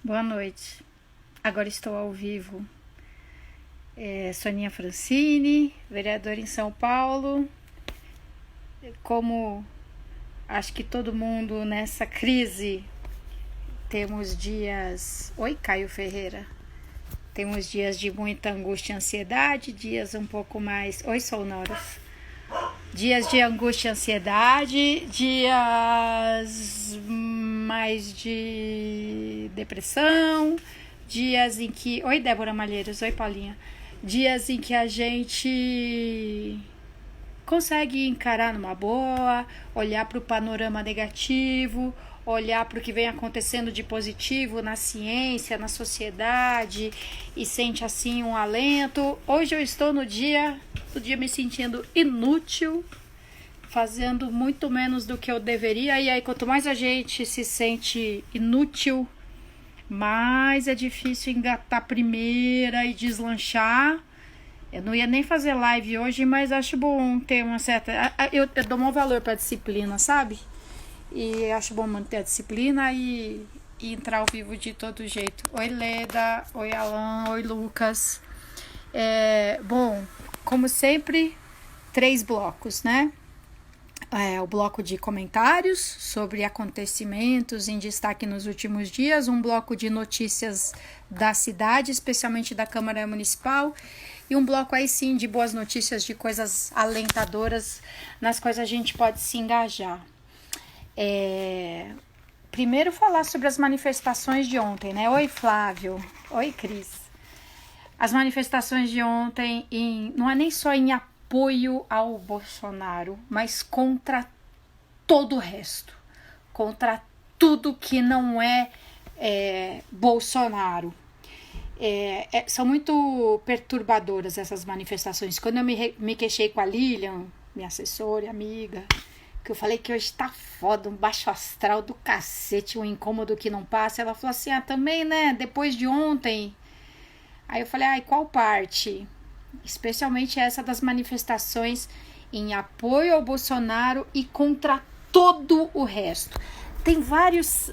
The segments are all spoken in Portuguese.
Boa noite. Agora estou ao vivo. Soninha Francini, vereadora em São Paulo. Como acho que todo mundo nessa crise, temos dias... Oi, Caio Ferreira. Temos dias de muita angústia e ansiedade, dias um pouco mais... Oi, Sonoras. Dias de angústia e ansiedade, dias mais de depressão, dias em que... Oi, Débora Malheiros. Oi, Paulinha. Dias em que a gente consegue encarar numa boa, olhar para o panorama negativo, olhar para o que vem acontecendo de positivo na ciência, na sociedade, e sente assim um alento. Hoje eu estou no dia me sentindo inútil, fazendo muito menos do que eu deveria, e aí quanto mais a gente se sente inútil, mais é difícil engatar a primeira e deslanchar. Eu não ia nem fazer live hoje, mas acho bom ter uma certa... Eu dou maior valor para disciplina, sabe? E acho bom manter a disciplina e entrar ao vivo de todo jeito. Oi, Leda. Oi, Alan. Oi, Lucas. Bom, como sempre, 3 blocos, né? O bloco de comentários sobre acontecimentos em destaque nos últimos dias, um bloco de notícias da cidade, especialmente da Câmara Municipal, e um bloco aí sim de boas notícias, de coisas alentadoras nas quais a gente pode se engajar. Primeiro falar sobre as manifestações de ontem, né? Oi, Flávio. Oi, Cris. As manifestações de ontem não é nem só em apoio ao Bolsonaro, mas contra todo o resto, contra tudo que não é Bolsonaro. São muito perturbadoras essas manifestações. Quando eu me queixei com a Lilian, minha assessora e amiga, que eu falei que hoje tá foda, um baixo astral do cacete, um incômodo que não passa, ela falou assim, também, né, depois de ontem. Aí eu falei, qual parte? Especialmente essa das manifestações em apoio ao Bolsonaro e contra todo o resto. Tem vários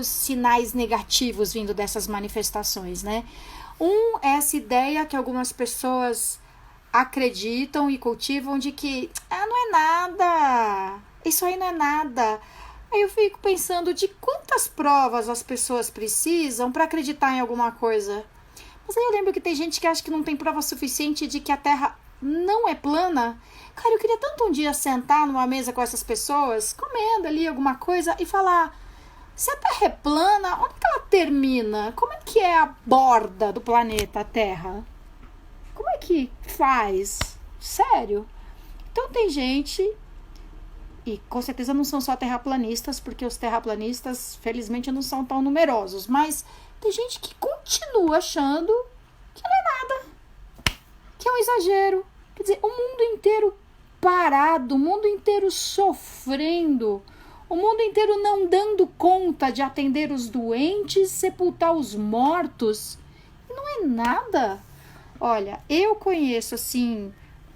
sinais negativos vindo dessas manifestações, né? É essa ideia que algumas pessoas acreditam e cultivam de que não é nada, isso aí não é nada. Aí eu fico pensando de quantas provas as pessoas precisam para acreditar em alguma coisa. Mas aí eu lembro que tem gente que acha que não tem prova suficiente de que a Terra não é plana. Cara, eu queria tanto um dia sentar numa mesa com essas pessoas, comendo ali alguma coisa e falar, se a Terra é plana, onde que ela termina? Como é que é a borda do planeta Terra? Como é que faz? Sério? Então tem gente, e com certeza não são só terraplanistas, porque os terraplanistas, felizmente, não são tão numerosos, mas tem gente que continua achando que não é nada, que é um exagero. Quer dizer, o mundo inteiro parado, o mundo inteiro sofrendo, o mundo inteiro não dando conta de atender os doentes, sepultar os mortos, e não é nada. Olha, eu conheço assim,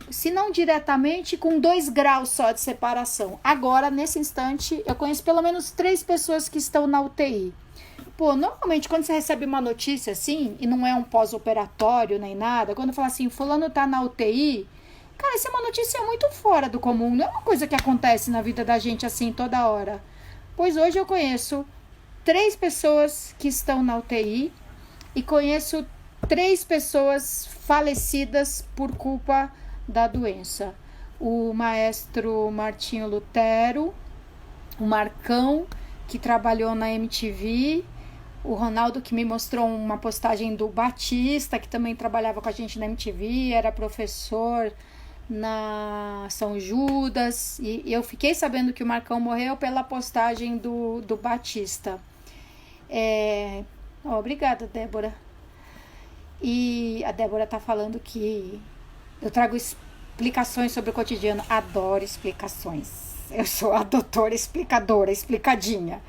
se não diretamente, com 2 graus só de separação. Agora, nesse instante, eu conheço pelo menos 3 pessoas que estão na UTI. Normalmente quando você recebe uma notícia assim, e não é um pós-operatório nem nada, quando fala assim, fulano tá na UTI, cara, isso é uma notícia muito fora do comum, não é uma coisa que acontece na vida da gente assim toda hora. Pois hoje eu conheço 3 pessoas que estão na UTI e conheço 3 pessoas falecidas por culpa da doença. O maestro Martinho Lutero, o Marcão, que trabalhou na MTV, o Ronaldo, que me mostrou uma postagem do Batista, que também trabalhava com a gente na MTV, era professor na São Judas, e eu fiquei sabendo que o Marcão morreu pela postagem do Batista. Obrigada, Débora. E a Débora tá falando que eu trago explicações sobre o cotidiano. Adoro explicações. Eu sou a doutora explicadora, explicadinha.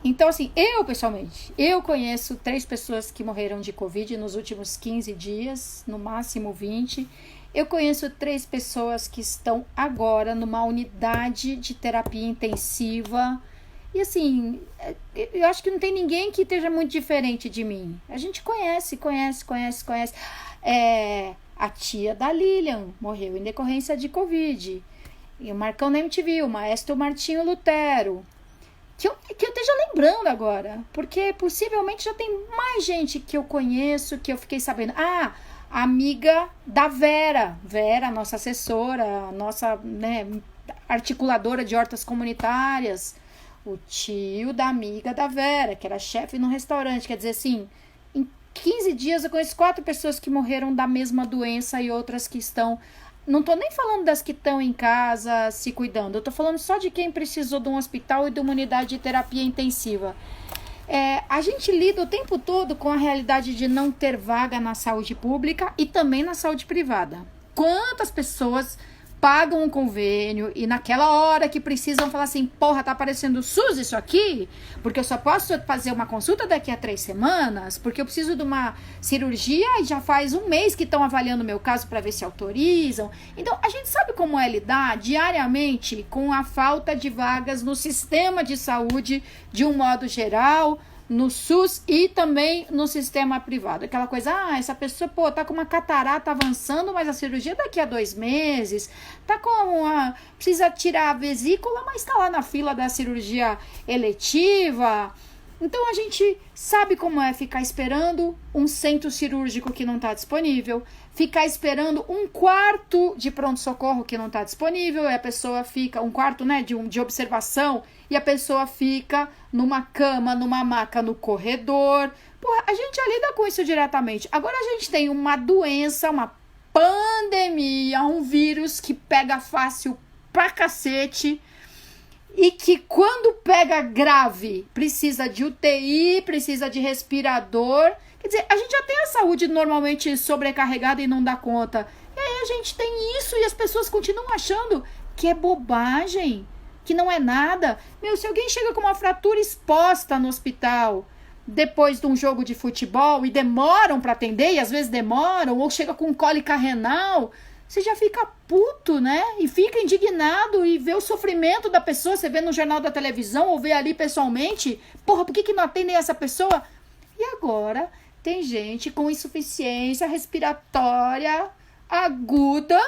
Então, assim, eu pessoalmente, eu conheço 3 pessoas que morreram de Covid nos últimos 15 dias, no máximo 20. Eu conheço 3 pessoas que estão agora numa unidade de terapia intensiva E assim, eu acho que não tem ninguém que esteja muito diferente de mim. A gente conhece. A tia da Lilian morreu em decorrência de Covid. E o Marcão nem te viu, o maestro Martinho Lutero. Que eu esteja lembrando agora. Porque possivelmente já tem mais gente que eu conheço, que eu fiquei sabendo. Ah, a amiga da Vera. Vera, nossa assessora, nossa, né, articuladora de hortas comunitárias. O tio da amiga da Vera, que era chefe no restaurante. Quer dizer assim, em 15 dias eu conheço 4 pessoas que morreram da mesma doença e outras que estão. Não tô nem falando das que estão em casa se cuidando. Eu tô falando só de quem precisou de um hospital e de uma unidade de terapia intensiva. A gente lida o tempo todo com a realidade de não ter vaga na saúde pública e também na saúde privada. Quantas pessoas pagam um convênio e naquela hora que precisam falar assim, porra, tá aparecendo SUS isso aqui? Porque eu só posso fazer uma consulta daqui a 3 semanas, porque eu preciso de uma cirurgia e já faz um mês que estão avaliando o meu caso para ver se autorizam. Então, a gente sabe como é lidar diariamente com a falta de vagas no sistema de saúde de um modo geral, no SUS e também no sistema privado. Aquela coisa, essa pessoa, tá com uma catarata avançando, mas a cirurgia daqui a 2 meses, precisa tirar a vesícula, mas tá lá na fila da cirurgia eletiva. Então a gente sabe como é ficar esperando um centro cirúrgico que não está disponível, ficar esperando um quarto de pronto-socorro que não está disponível, e a pessoa fica, um quarto, né, de observação, e a pessoa fica numa cama, numa maca no corredor. Porra, a gente já lida com isso diretamente. Agora a gente tem uma doença, uma pandemia, um vírus que pega fácil pra cacete, e que quando pega grave, precisa de UTI, precisa de respirador. Quer dizer, a gente já tem a saúde normalmente sobrecarregada e não dá conta. E aí a gente tem isso e as pessoas continuam achando que é bobagem, que não é nada. Se alguém chega com uma fratura exposta no hospital depois de um jogo de futebol e demoram para atender, e às vezes demoram, ou chega com cólica renal, você já fica puto, né? E fica indignado e vê o sofrimento da pessoa, você vê no jornal da televisão ou vê ali pessoalmente. Porra, por que não atendem essa pessoa? E agora tem gente com insuficiência respiratória aguda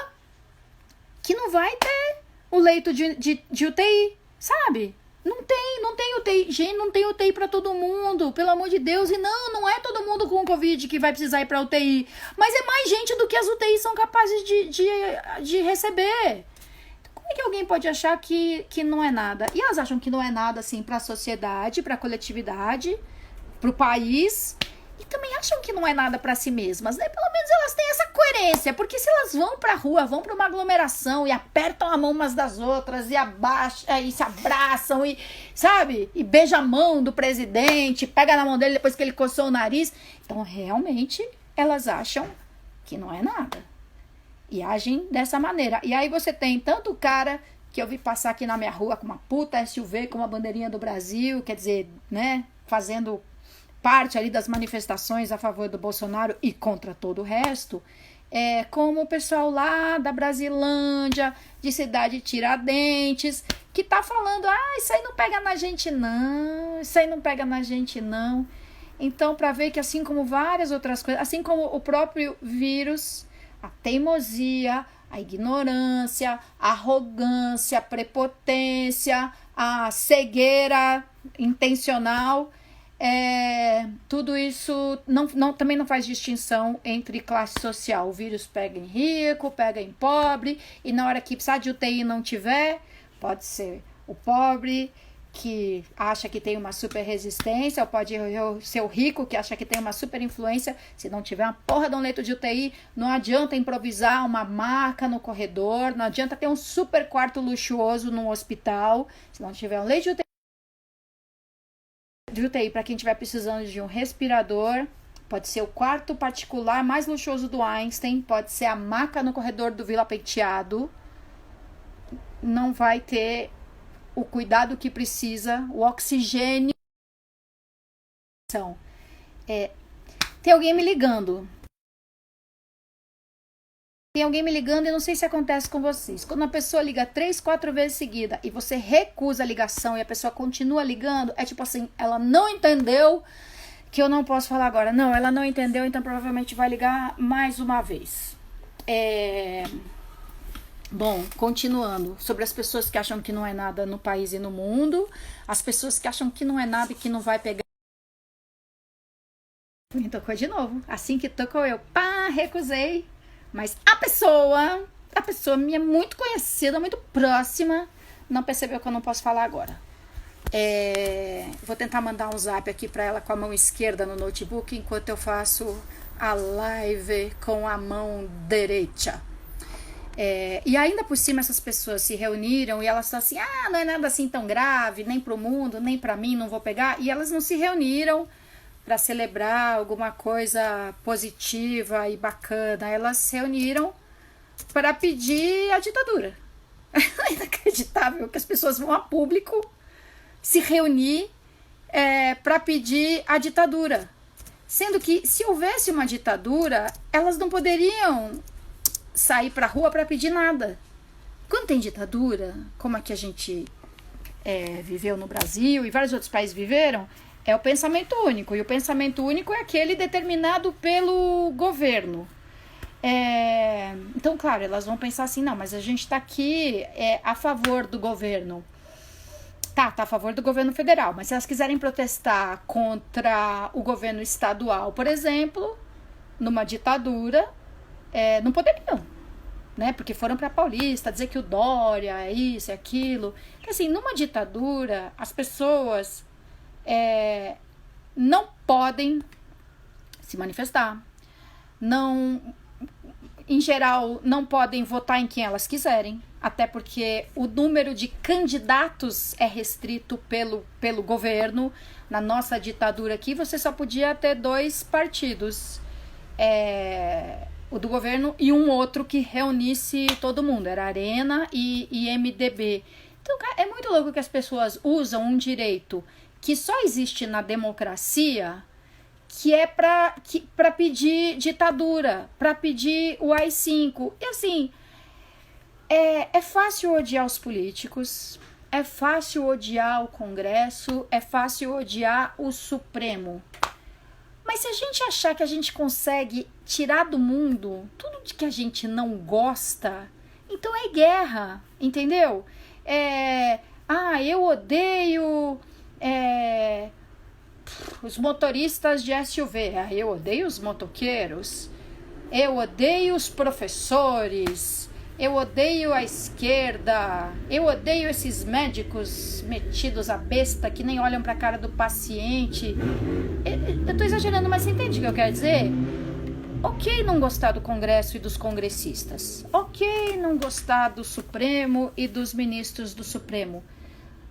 que não vai ter o leito de UTI, sabe? Não tem UTI. Gente, não tem UTI pra todo mundo, pelo amor de Deus. E não é todo mundo com Covid que vai precisar ir pra UTI. Mas é mais gente do que as UTIs são capazes de receber. Como é que alguém pode achar que não é nada? E elas acham que não é nada, assim, pra sociedade, pra coletividade, pro país. E também acham que não é nada pra si mesmas, né? Pelo menos elas têm essa coerência, porque se elas vão pra rua, vão pra uma aglomeração e apertam a mão umas das outras e e se abraçam e, sabe? E beija a mão do presidente, pega na mão dele depois que ele coçou o nariz. Então, realmente, elas acham que não é nada. E agem dessa maneira. E aí você tem tanto o cara que eu vi passar aqui na minha rua com uma puta SUV, com uma bandeirinha do Brasil, quer dizer, né? Fazendo parte ali das manifestações a favor do Bolsonaro e contra todo o resto, como o pessoal lá da Brasilândia, de Cidade Tiradentes, que tá falando, isso aí não pega na gente não, isso aí não pega na gente não. Então, para ver que assim como várias outras coisas, assim como o próprio vírus, a teimosia, a ignorância, a arrogância, a prepotência, a cegueira intencional, tudo isso também não faz distinção entre classe social. O vírus pega em rico, pega em pobre, e na hora que precisar de UTI não tiver, pode ser o pobre que acha que tem uma super resistência, ou pode ser o rico que acha que tem uma super influência. Se não tiver uma porra de um leito de UTI, não adianta improvisar uma maca no corredor, não adianta ter um super quarto luxuoso num hospital. Se não tiver um leito de UTI para quem estiver precisando de um respirador, pode ser o quarto particular mais luxuoso do Einstein, pode ser a maca no corredor do Vila Penteado, não vai ter o cuidado que precisa, o oxigênio. Tem alguém me ligando. Tem alguém me ligando e não sei se acontece com vocês. Quando a pessoa liga 3, 4 vezes seguida e você recusa a ligação e a pessoa continua ligando, é tipo assim, ela não entendeu que eu não posso falar agora. Não, ela não entendeu, então provavelmente vai ligar mais uma vez. Bom, continuando, sobre as pessoas que acham que não é nada no país e no mundo, as pessoas que acham que não é nada e que não vai pegar. Me tocou de novo. Assim que tocou eu, pá, recusei. Mas a pessoa minha muito conhecida, muito próxima, não percebeu que eu não posso falar agora. Vou tentar mandar um zap aqui para ela com a mão esquerda no notebook, enquanto eu faço a live com a mão direita. E ainda por cima essas pessoas se reuniram e elas estão assim, não é nada assim tão grave, nem pro mundo, nem pra mim, não vou pegar. E elas não se reuniram para celebrar alguma coisa positiva e bacana. Elas se reuniram para pedir a ditadura. É inacreditável que as pessoas vão a público se reunir para pedir a ditadura. Sendo que se houvesse uma ditadura, elas não poderiam sair para a rua para pedir nada. Quando tem ditadura, como a que a gente viveu no Brasil e vários outros países viveram, é o pensamento único. E o pensamento único é aquele determinado pelo governo. Então, claro, elas vão pensar assim, não, mas a gente está aqui a favor do governo. Tá a favor do governo federal, mas se elas quiserem protestar contra o governo estadual, por exemplo, numa ditadura, não poderiam, né? Porque foram para Paulista dizer que o Dória é isso, é aquilo. Porque, assim, numa ditadura, as pessoas não podem se manifestar, não, em geral, não podem votar em quem elas quiserem, até porque o número de candidatos é restrito pelo governo. Na nossa ditadura aqui, você só podia ter 2 partidos, o do governo e um outro que reunisse todo mundo, era Arena e MDB. Então, é muito louco que as pessoas usam um direito que só existe na democracia, que é para pedir ditadura, para pedir o AI-5. E assim, é fácil odiar os políticos, é fácil odiar o Congresso, é fácil odiar o Supremo. Mas se a gente achar que a gente consegue tirar do mundo tudo de que a gente não gosta, então é guerra, entendeu? Eu odeio os motoristas de SUV, eu odeio os motoqueiros, eu odeio os professores, eu odeio a esquerda, eu odeio esses médicos metidos a besta que nem olham pra cara do paciente. Eu tô exagerando, mas você entende o que eu quero dizer? Ok não gostar do Congresso e dos congressistas, ok não gostar do Supremo e dos ministros do Supremo,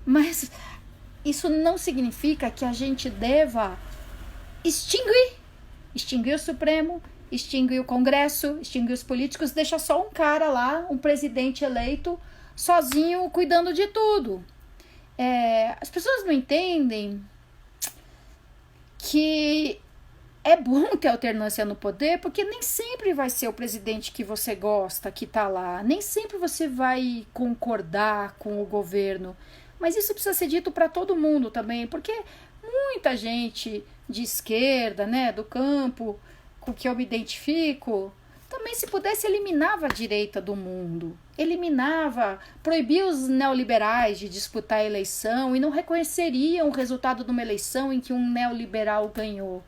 mas isso não significa que a gente deva extinguir o Supremo, extinguir o Congresso, extinguir os políticos, deixa só um cara lá, um presidente eleito, sozinho, cuidando de tudo. As pessoas não entendem que é bom ter alternância no poder, porque nem sempre vai ser o presidente que você gosta que tá lá, nem sempre você vai concordar com o governo, mas isso precisa ser dito para todo mundo também, porque muita gente de esquerda, né, do campo com que eu me identifico, também, se pudesse, eliminava a direita do mundo, proibia os neoliberais de disputar a eleição e não reconheceriam o resultado de uma eleição em que um neoliberal ganhou.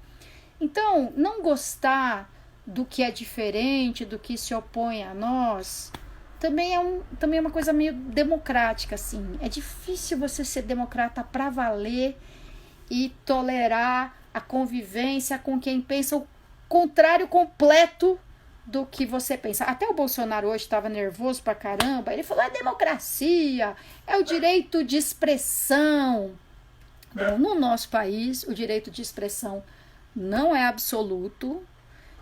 Então, não gostar do que é diferente, do que se opõe a nós, também é uma coisa meio democrática, assim. É difícil você ser democrata para valer e tolerar a convivência com quem pensa o contrário completo do que você pensa. Até o Bolsonaro hoje estava nervoso pra caramba. Ele falou, é democracia, é o direito de expressão. Bom, no nosso país, o direito de expressão não é absoluto,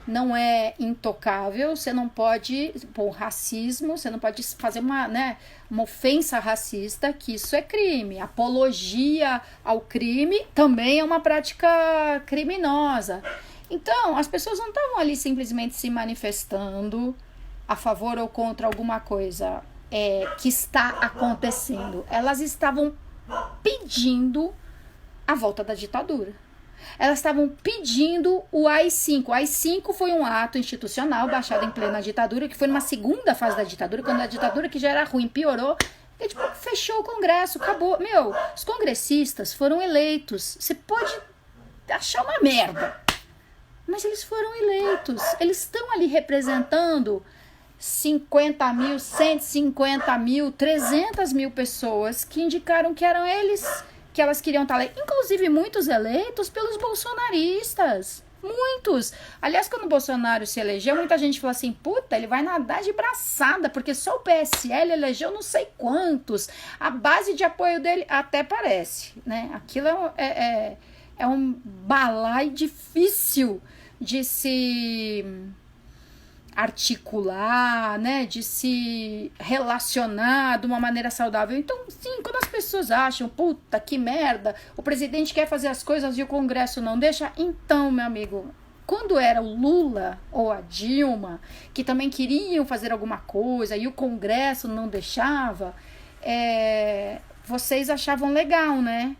não é intocável. Você não pode pôr racismo, você não pode fazer uma ofensa racista, que isso é crime. Apologia ao crime também é uma prática criminosa. Então, as pessoas não estavam ali simplesmente se manifestando a favor ou contra alguma coisa que está acontecendo. Elas estavam pedindo a volta da ditadura. Elas estavam pedindo o AI-5. O AI-5 foi um ato institucional baixado em plena ditadura, que foi numa segunda fase da ditadura, quando a ditadura, que já era ruim, piorou. E, tipo, fechou o Congresso, acabou. Meu, os congressistas foram eleitos. Você pode achar uma merda, mas eles foram eleitos. Eles estão ali representando 50 mil, 150 mil, 300 mil pessoas que indicaram que eram eles, que elas queriam estar lá. Inclusive muitos eleitos pelos bolsonaristas. Muitos. Aliás, quando o Bolsonaro se elegeu, muita gente falou assim, puta, ele vai nadar de braçada, porque só o PSL elegeu não sei quantos. A base de apoio dele até parece, né? Aquilo é um balaio difícil de se articular, né, de se relacionar de uma maneira saudável. Então, sim, quando as pessoas acham, puta, que merda, o presidente quer fazer as coisas e o Congresso não deixa, então, meu amigo, quando era o Lula ou a Dilma, que também queriam fazer alguma coisa e o Congresso não deixava, vocês achavam legal, né?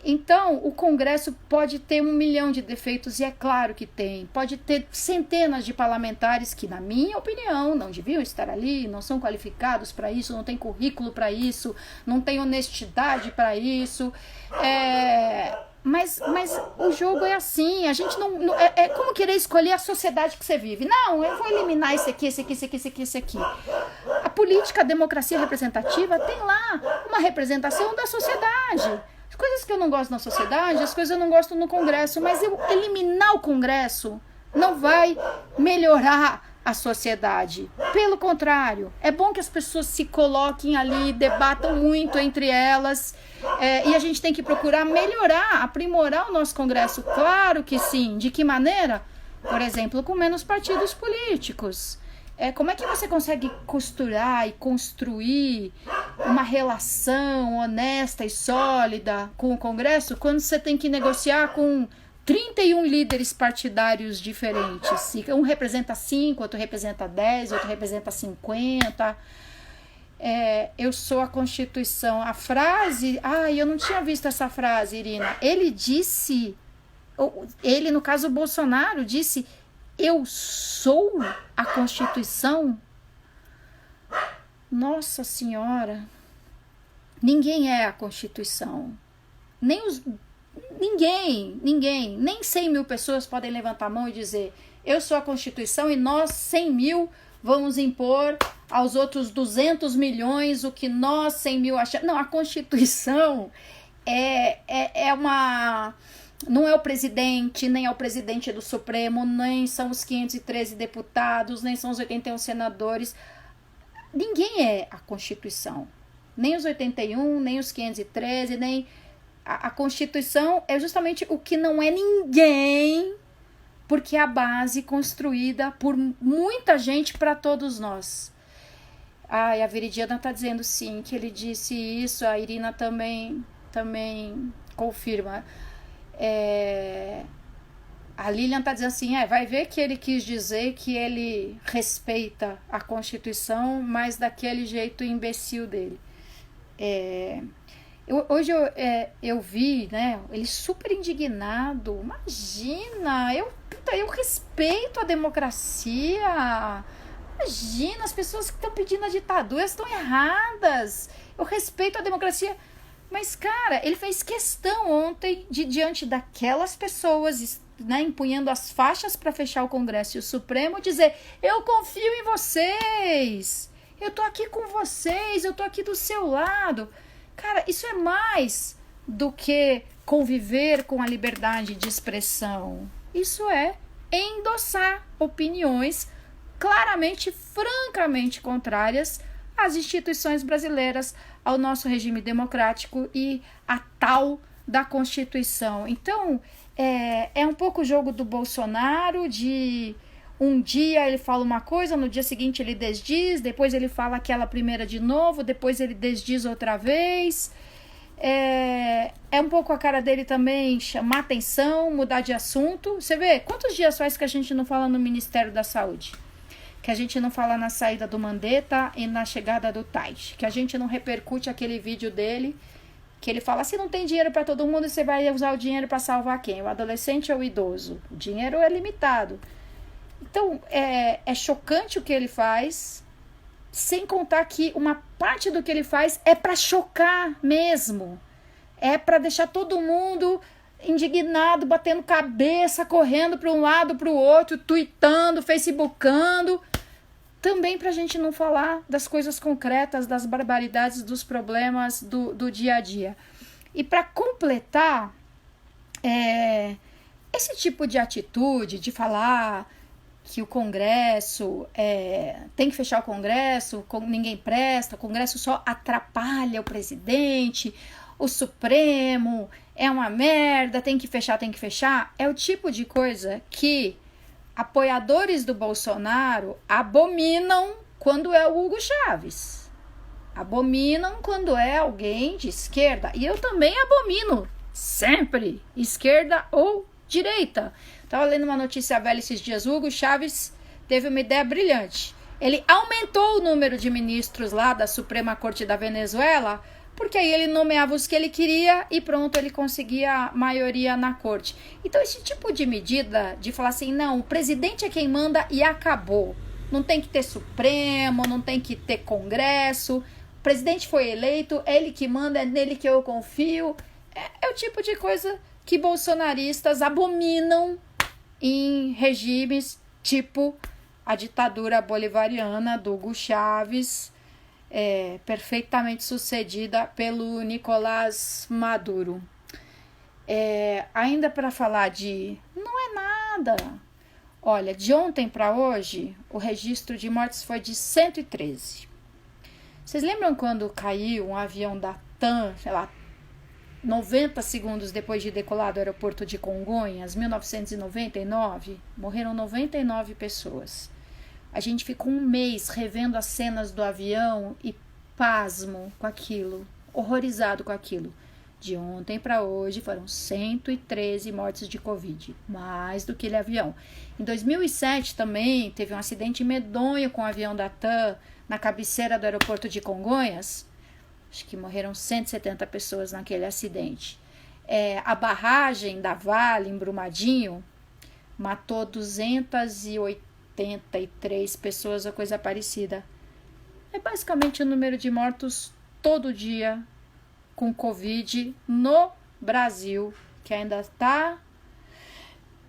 Então, o Congresso pode ter 1 milhão de defeitos, e é claro que tem. Pode ter centenas de parlamentares que, na minha opinião, não deviam estar ali, não são qualificados para isso, não tem currículo para isso, não tem honestidade para isso. Mas o jogo é assim, a gente não é como querer escolher a sociedade que você vive. Não, eu vou eliminar esse aqui, esse aqui, esse aqui, esse aqui, esse aqui. A política, a democracia representativa tem lá uma representação da sociedade. As coisas que eu não gosto na sociedade, as coisas eu não gosto no Congresso, mas eu eliminar o Congresso não vai melhorar a sociedade. Pelo contrário, é bom que as pessoas se coloquem ali, debatam muito entre elas, e a gente tem que procurar melhorar, aprimorar o nosso Congresso. Claro que sim. De que maneira? Por exemplo, com menos partidos políticos. Como é que você consegue costurar e construir uma relação honesta e sólida com o Congresso quando você tem que negociar com 31 líderes partidários diferentes? Um representa 5, outro representa 10, outro representa 50. Eu sou a Constituição. A frase... eu não tinha visto essa frase, Irina. Ele disse... Ele, no caso, o Bolsonaro, disse... Eu sou a Constituição? Nossa Senhora, ninguém é a Constituição. Ninguém, nem 100 mil pessoas podem levantar a mão e dizer, eu sou a Constituição e nós, 100 mil, vamos impor aos outros 200 milhões o que nós, 100 mil, achamos. Não, a Constituição é uma... Não é o presidente, nem é o presidente do Supremo, nem são os 513 deputados, nem são os 81 senadores. Ninguém é a Constituição. Nem os 81, nem os 513, nem... A Constituição é justamente o que não é ninguém, porque é a base construída por muita gente para todos nós. A Viridiana está dizendo sim, que ele disse isso, a Irina também confirma. A Lilian está dizendo assim, vai ver que ele quis dizer que ele respeita a Constituição, mas daquele jeito imbecil dele. Hoje eu vi, né, ele super indignado. Imagina, eu respeito a democracia. Imagina, as pessoas que estão pedindo a ditadura estão erradas. Eu respeito a democracia. Mas, cara, ele fez questão ontem de, diante daquelas pessoas, né, empunhando as faixas para fechar o Congresso e o Supremo, dizer, eu confio em vocês, eu tô aqui com vocês, eu tô aqui do seu lado. Cara, isso é mais do que conviver com a liberdade de expressão. Isso é endossar opiniões claramente, francamente contrárias às instituições brasileiras, ao nosso regime democrático e a tal da Constituição. Então, é um pouco o jogo do Bolsonaro, de um dia ele fala uma coisa, no dia seguinte ele desdiz, depois ele fala aquela primeira de novo, depois ele desdiz outra vez. É um pouco a cara dele também chamar atenção, mudar de assunto. Você vê, quantos dias faz que a gente não fala no Ministério da Saúde? que a gente não fala na saída do Mandetta e na chegada do Tait, que a gente não repercute aquele vídeo dele, que ele fala, se não tem dinheiro para todo mundo, você vai usar o dinheiro para salvar quem? O adolescente ou o idoso? O dinheiro é limitado. Então, é chocante o que ele faz, sem contar que uma parte do que ele faz é para chocar mesmo. É para deixar todo mundo indignado, batendo cabeça, correndo para um lado, para o outro, tweetando, facebookando. Também para a gente não falar das coisas concretas, das barbaridades, dos problemas do dia a dia. E para completar, esse tipo de atitude de falar que o Congresso, tem que fechar o Congresso, ninguém presta, o Congresso só atrapalha o presidente, o Supremo é uma merda, tem que fechar, é o tipo de coisa que apoiadores do Bolsonaro abominam quando é o Hugo Chávez. Abominam quando é alguém de esquerda. E eu também abomino, sempre, esquerda ou direita. Estava lendo uma notícia velha esses dias, o Hugo Chávez teve uma ideia brilhante. Ele aumentou o número de ministros lá da Suprema Corte da Venezuela, porque aí ele nomeava os que ele queria e pronto, ele conseguia a maioria na corte. Então esse tipo de medida de falar assim, não, o presidente é quem manda e acabou. Não tem que ter Supremo, não tem que ter Congresso. O presidente foi eleito, é ele que manda, é nele que eu confio. É o tipo de coisa que bolsonaristas abominam em regimes tipo a ditadura bolivariana do Hugo Chávez, perfeitamente sucedida pelo Nicolás Maduro. Ainda para falar não é nada. Olha, de ontem para hoje, o registro de mortes foi de 113. Vocês lembram quando caiu um avião da TAM, 90 segundos depois de decolar do aeroporto de Congonhas, 1999? Morreram 99 pessoas. A gente ficou um mês revendo as cenas do avião e pasmo com aquilo, horrorizado com aquilo. De ontem para hoje foram 113 mortes de Covid, mais do que aquele avião. Em 2007 também teve um acidente medonho com o avião da TAM na cabeceira do aeroporto de Congonhas. Acho que morreram 170 pessoas naquele acidente. A barragem da Vale, em Brumadinho, matou 283 pessoas ou coisa parecida. É basicamente o número de mortos todo dia com Covid no Brasil, que ainda está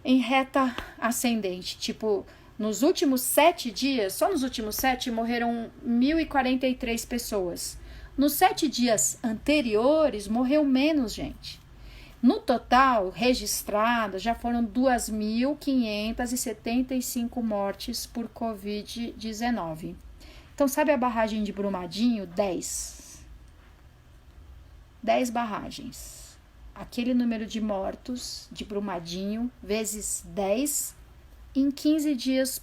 em reta ascendente. Tipo, nos últimos 7 dias, só nos últimos 7, morreram 1.043 pessoas. Nos 7 dias anteriores, morreu menos gente. No total, registradas, já foram 2.575 mortes por Covid-19. Então, sabe a barragem de Brumadinho? 10 barragens. Aquele número de mortos de Brumadinho, vezes 10, em 15 dias,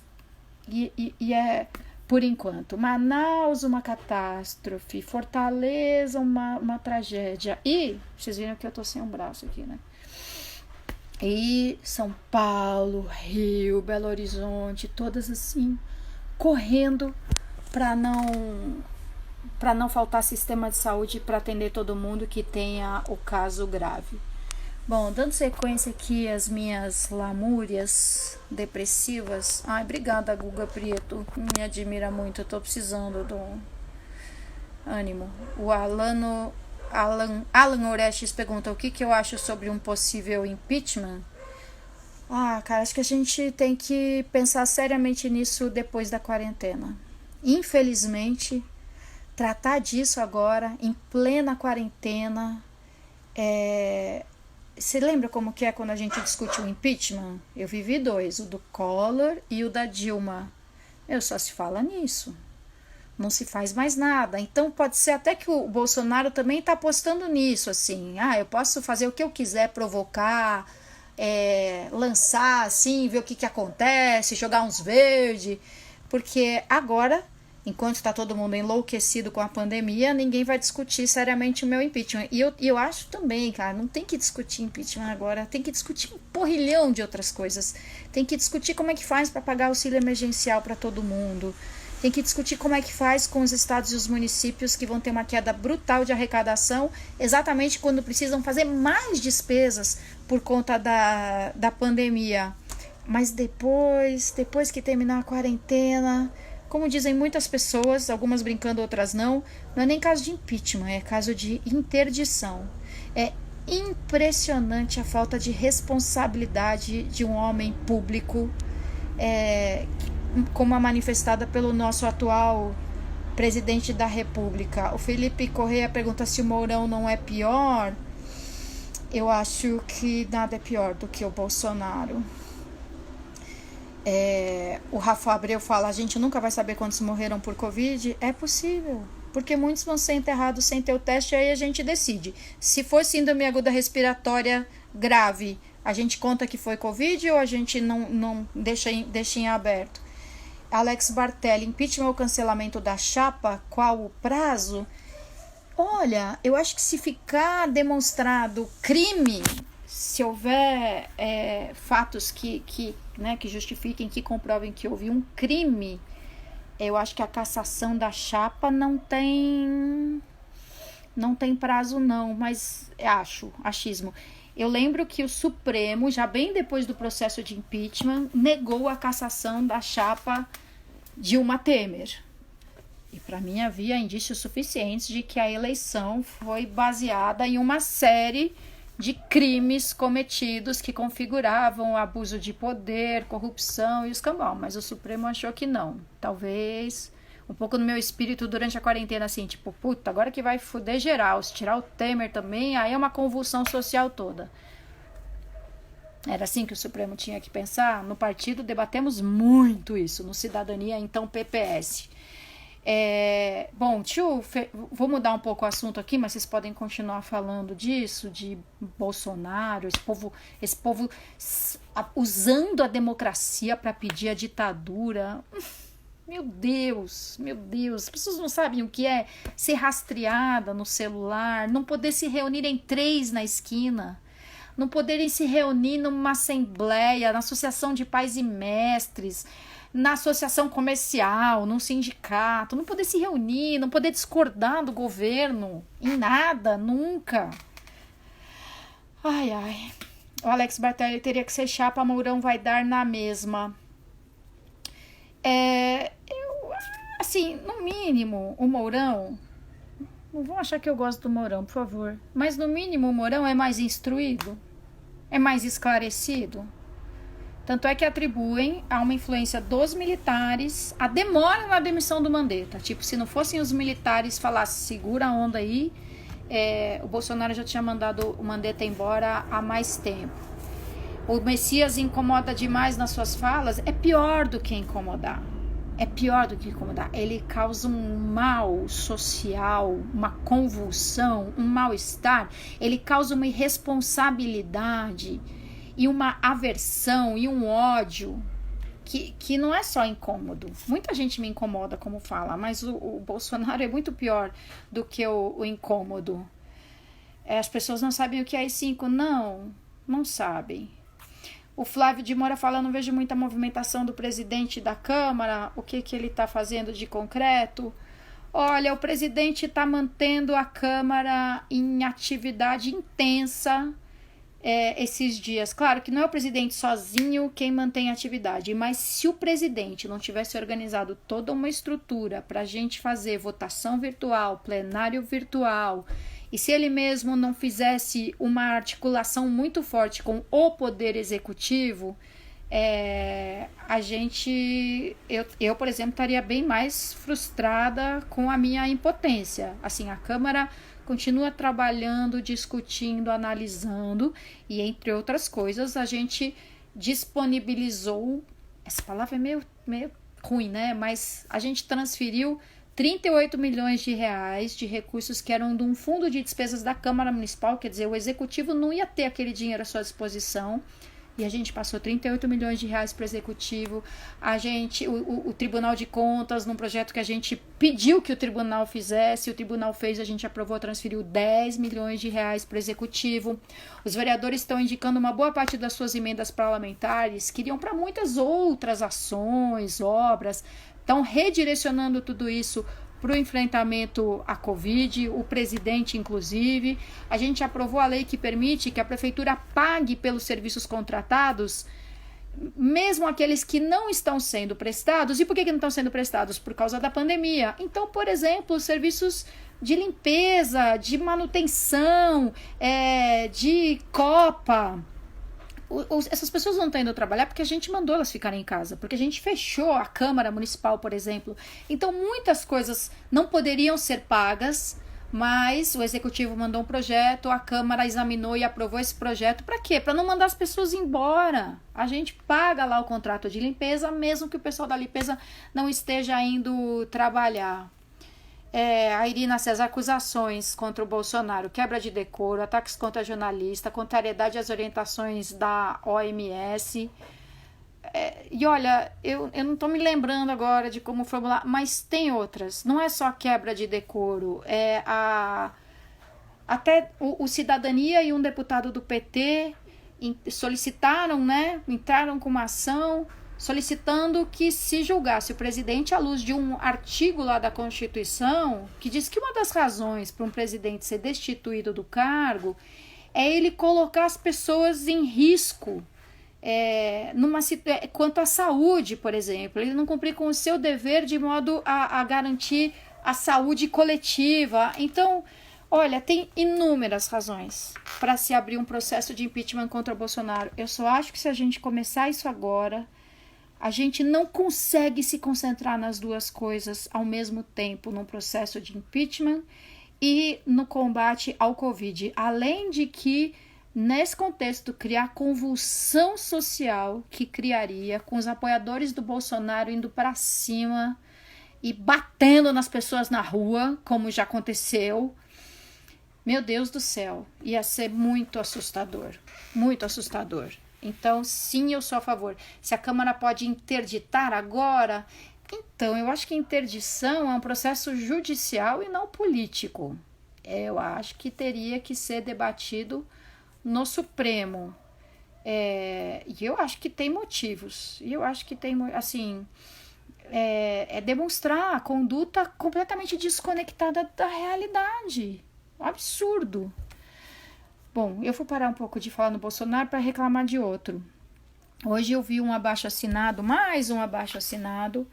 e é por enquanto. Manaus, uma catástrofe. Fortaleza, uma tragédia. E, vocês viram que eu tô sem um braço aqui, né? E São Paulo, Rio, Belo Horizonte, todas assim, correndo para não faltar sistema de saúde para atender todo mundo que tenha o caso grave. Bom, dando sequência aqui às minhas lamúrias depressivas. Ai, obrigada, Guga Prieto. Me admira muito, eu tô precisando do ânimo. O Alan Orestes pergunta o que eu acho sobre um possível impeachment. Cara, acho que a gente tem que pensar seriamente nisso depois da quarentena. Infelizmente, tratar disso agora, em plena quarentena, Você lembra como que é quando a gente discute o impeachment? Eu vivi 2, o do Collor e o da Dilma. Só se fala nisso. Não se faz mais nada. Então pode ser até que o Bolsonaro também está apostando nisso, assim. Eu posso fazer o que eu quiser, provocar, lançar, assim, ver o que acontece, jogar uns verdes. Porque agora enquanto está todo mundo enlouquecido com a pandemia, ninguém vai discutir seriamente o meu impeachment. E eu acho também, cara, não tem que discutir impeachment agora, tem que discutir um porrilhão de outras coisas. Tem que discutir como é que faz para pagar auxílio emergencial para todo mundo. Tem que discutir como é que faz com os estados e os municípios que vão ter uma queda brutal de arrecadação, exatamente quando precisam fazer mais despesas por conta da pandemia. Mas depois que terminar a quarentena, como dizem muitas pessoas, algumas brincando, outras não é nem caso de impeachment, é caso de interdição. É impressionante a falta de responsabilidade de um homem público, como a manifestada pelo nosso atual presidente da República. O Felipe Correia pergunta se o Mourão não é pior. Eu acho que nada é pior do que o Bolsonaro. O Rafa Abreu fala, a gente nunca vai saber quantos morreram por Covid. É possível, porque muitos vão ser enterrados sem ter o teste, aí a gente decide. Se for síndrome aguda respiratória grave, a gente conta que foi Covid ou a gente não deixa em aberto? Alex Bartelli, impeachment ou cancelamento da chapa, qual o prazo? Olha, eu acho que se ficar demonstrado crime, se houver fatos que justifiquem, que comprovem que houve um crime, eu acho que a cassação da chapa não tem prazo não, mas achismo. Eu lembro que o Supremo, já bem depois do processo de impeachment, negou a cassação da chapa Dilma Temer. E para mim havia indícios suficientes de que a eleição foi baseada em uma série de crimes cometidos que configuravam abuso de poder, corrupção e escambau. Mas o Supremo achou que não. Talvez um pouco no meu espírito durante a quarentena, assim, tipo, puta, agora que vai fuder geral, se tirar o Temer também, aí é uma convulsão social toda. Era assim que o Supremo tinha que pensar? No partido debatemos muito isso, no Cidadania, então PPS. Bom, vou mudar um pouco o assunto aqui, mas vocês podem continuar falando disso, de Bolsonaro, esse povo usando a democracia para pedir a ditadura. Meu Deus, as pessoas não sabem o que é ser rastreada no celular, não poder se reunir em 3 na esquina, não poderem se reunir numa assembleia, na associação de pais e mestres, na associação comercial, num sindicato, não poder se reunir, não poder discordar do governo, em nada, nunca. Ai. O Alex Bartelli teria que ser chapa, Mourão vai dar na mesma. Assim, no mínimo, o Mourão, não vão achar que eu gosto do Mourão, por favor, mas no mínimo o Mourão é mais instruído, é mais esclarecido. Tanto é que atribuem a uma influência dos militares a demora na demissão do Mandetta. Tipo, se não fossem os militares falassem, segura a onda aí, o Bolsonaro já tinha mandado o Mandetta embora há mais tempo. O Messias incomoda demais nas suas falas, é pior do que incomodar. Ele causa um mal social, uma convulsão, um mal-estar. Ele causa uma irresponsabilidade e uma aversão e um ódio que não é só incômodo. Muita gente me incomoda, como fala, mas o Bolsonaro é muito pior do que o incômodo. As pessoas não sabem o que é AI-5. Não sabem. O Flávio de Moura fala, não vejo muita movimentação do presidente da Câmara, o que ele está fazendo de concreto? Olha, o presidente está mantendo a Câmara em atividade intensa esses dias. Claro que não é o presidente sozinho quem mantém a atividade, mas se o presidente não tivesse organizado toda uma estrutura para a gente fazer votação virtual, plenário virtual, e se ele mesmo não fizesse uma articulação muito forte com o poder executivo, eu, por exemplo, estaria bem mais frustrada com a minha impotência. Assim, a Câmara continua trabalhando, discutindo, analisando, e entre outras coisas, a gente disponibilizou, essa palavra é meio ruim, né? Mas a gente transferiu 38 milhões de reais de recursos que eram de um fundo de despesas da Câmara Municipal, quer dizer, o Executivo não ia ter aquele dinheiro à sua disposição, E a gente passou 38 milhões de reais para o executivo. O Tribunal de Contas, num projeto que a gente pediu que o tribunal fizesse, o tribunal fez, a gente aprovou, transferiu 10 milhões de reais para o executivo. Os vereadores estão indicando uma boa parte das suas emendas parlamentares, que iriam para muitas outras ações, obras, estão redirecionando tudo isso para o enfrentamento à Covid, o presidente, inclusive. A gente aprovou a lei que permite que a prefeitura pague pelos serviços contratados, mesmo aqueles que não estão sendo prestados. E por que não estão sendo prestados? Por causa da pandemia. Então, por exemplo, os serviços de limpeza, de manutenção, de copa. Essas pessoas não estão indo trabalhar porque a gente mandou elas ficarem em casa, porque a gente fechou a Câmara Municipal, por exemplo. Então, muitas coisas não poderiam ser pagas, mas o Executivo mandou um projeto, a Câmara examinou e aprovou esse projeto. Para quê? Para não mandar as pessoas embora. A gente paga lá o contrato de limpeza, mesmo que o pessoal da limpeza não esteja indo trabalhar. Aí nascem as acusações contra o Bolsonaro, quebra de decoro, ataques contra jornalista, contrariedade às orientações da OMS. E olha, eu não estou me lembrando agora de como formular, mas tem outras. Não é só quebra de decoro, até o Cidadania e um deputado do PT solicitaram, né, entraram com uma ação solicitando que se julgasse o presidente à luz de um artigo lá da Constituição que diz que uma das razões para um presidente ser destituído do cargo é ele colocar as pessoas em risco quanto à saúde, por exemplo. Ele não cumprir com o seu dever de modo a garantir a saúde coletiva. Então, olha, tem inúmeras razões para se abrir um processo de impeachment contra Bolsonaro. Eu só acho que se a gente começar isso agora, a gente não consegue se concentrar nas duas coisas ao mesmo tempo, num processo de impeachment e no combate ao Covid. Além de que, nesse contexto, criar convulsão social que criaria com os apoiadores do Bolsonaro indo para cima e batendo nas pessoas na rua, como já aconteceu. Meu Deus do céu, ia ser muito assustador, muito assustador. Então, sim, eu sou a favor. Se a Câmara pode interditar agora, então eu acho que interdição é um processo judicial e não político. Eu acho que teria que ser debatido no Supremo. E eu acho que tem motivos. E eu acho que tem, assim, demonstrar a conduta completamente desconectada da realidade. Absurdo. Bom, eu vou parar um pouco de falar no Bolsonaro para reclamar de outro. Hoje eu vi mais um abaixo-assinado,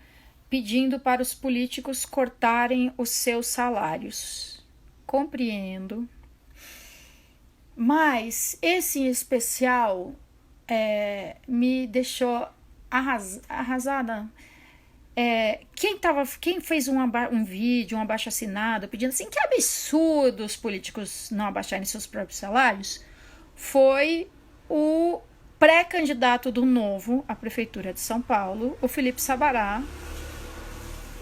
pedindo para os políticos cortarem os seus salários. Compreendo. Mas esse em especial me deixou arrasada. Quem fez um vídeo, um abaixo-assinado, pedindo assim, que absurdo os políticos não abaixarem seus próprios salários, foi o pré-candidato do Novo à Prefeitura de São Paulo, o Felipe Sabará.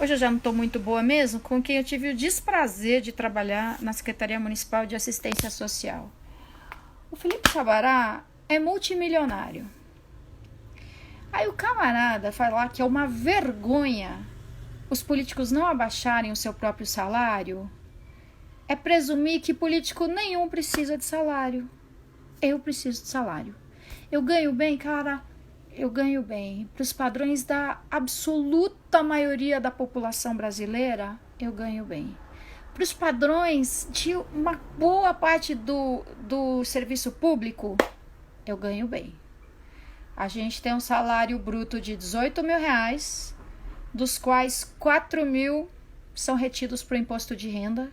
Hoje eu já não estou muito boa mesmo, com quem eu tive o desprazer de trabalhar na Secretaria Municipal de Assistência Social. O Felipe Sabará é multimilionário. Aí o camarada fala que é uma vergonha os políticos não abaixarem o seu próprio salário. É presumir que político nenhum precisa de salário. Eu preciso de salário. Eu ganho bem, cara, eu ganho bem. Para os padrões da absoluta maioria da população brasileira, eu ganho bem. Para os padrões de uma boa parte do serviço público, eu ganho bem. A gente tem um salário bruto de R$18.000, dos quais 4.000 são retidos para o imposto de renda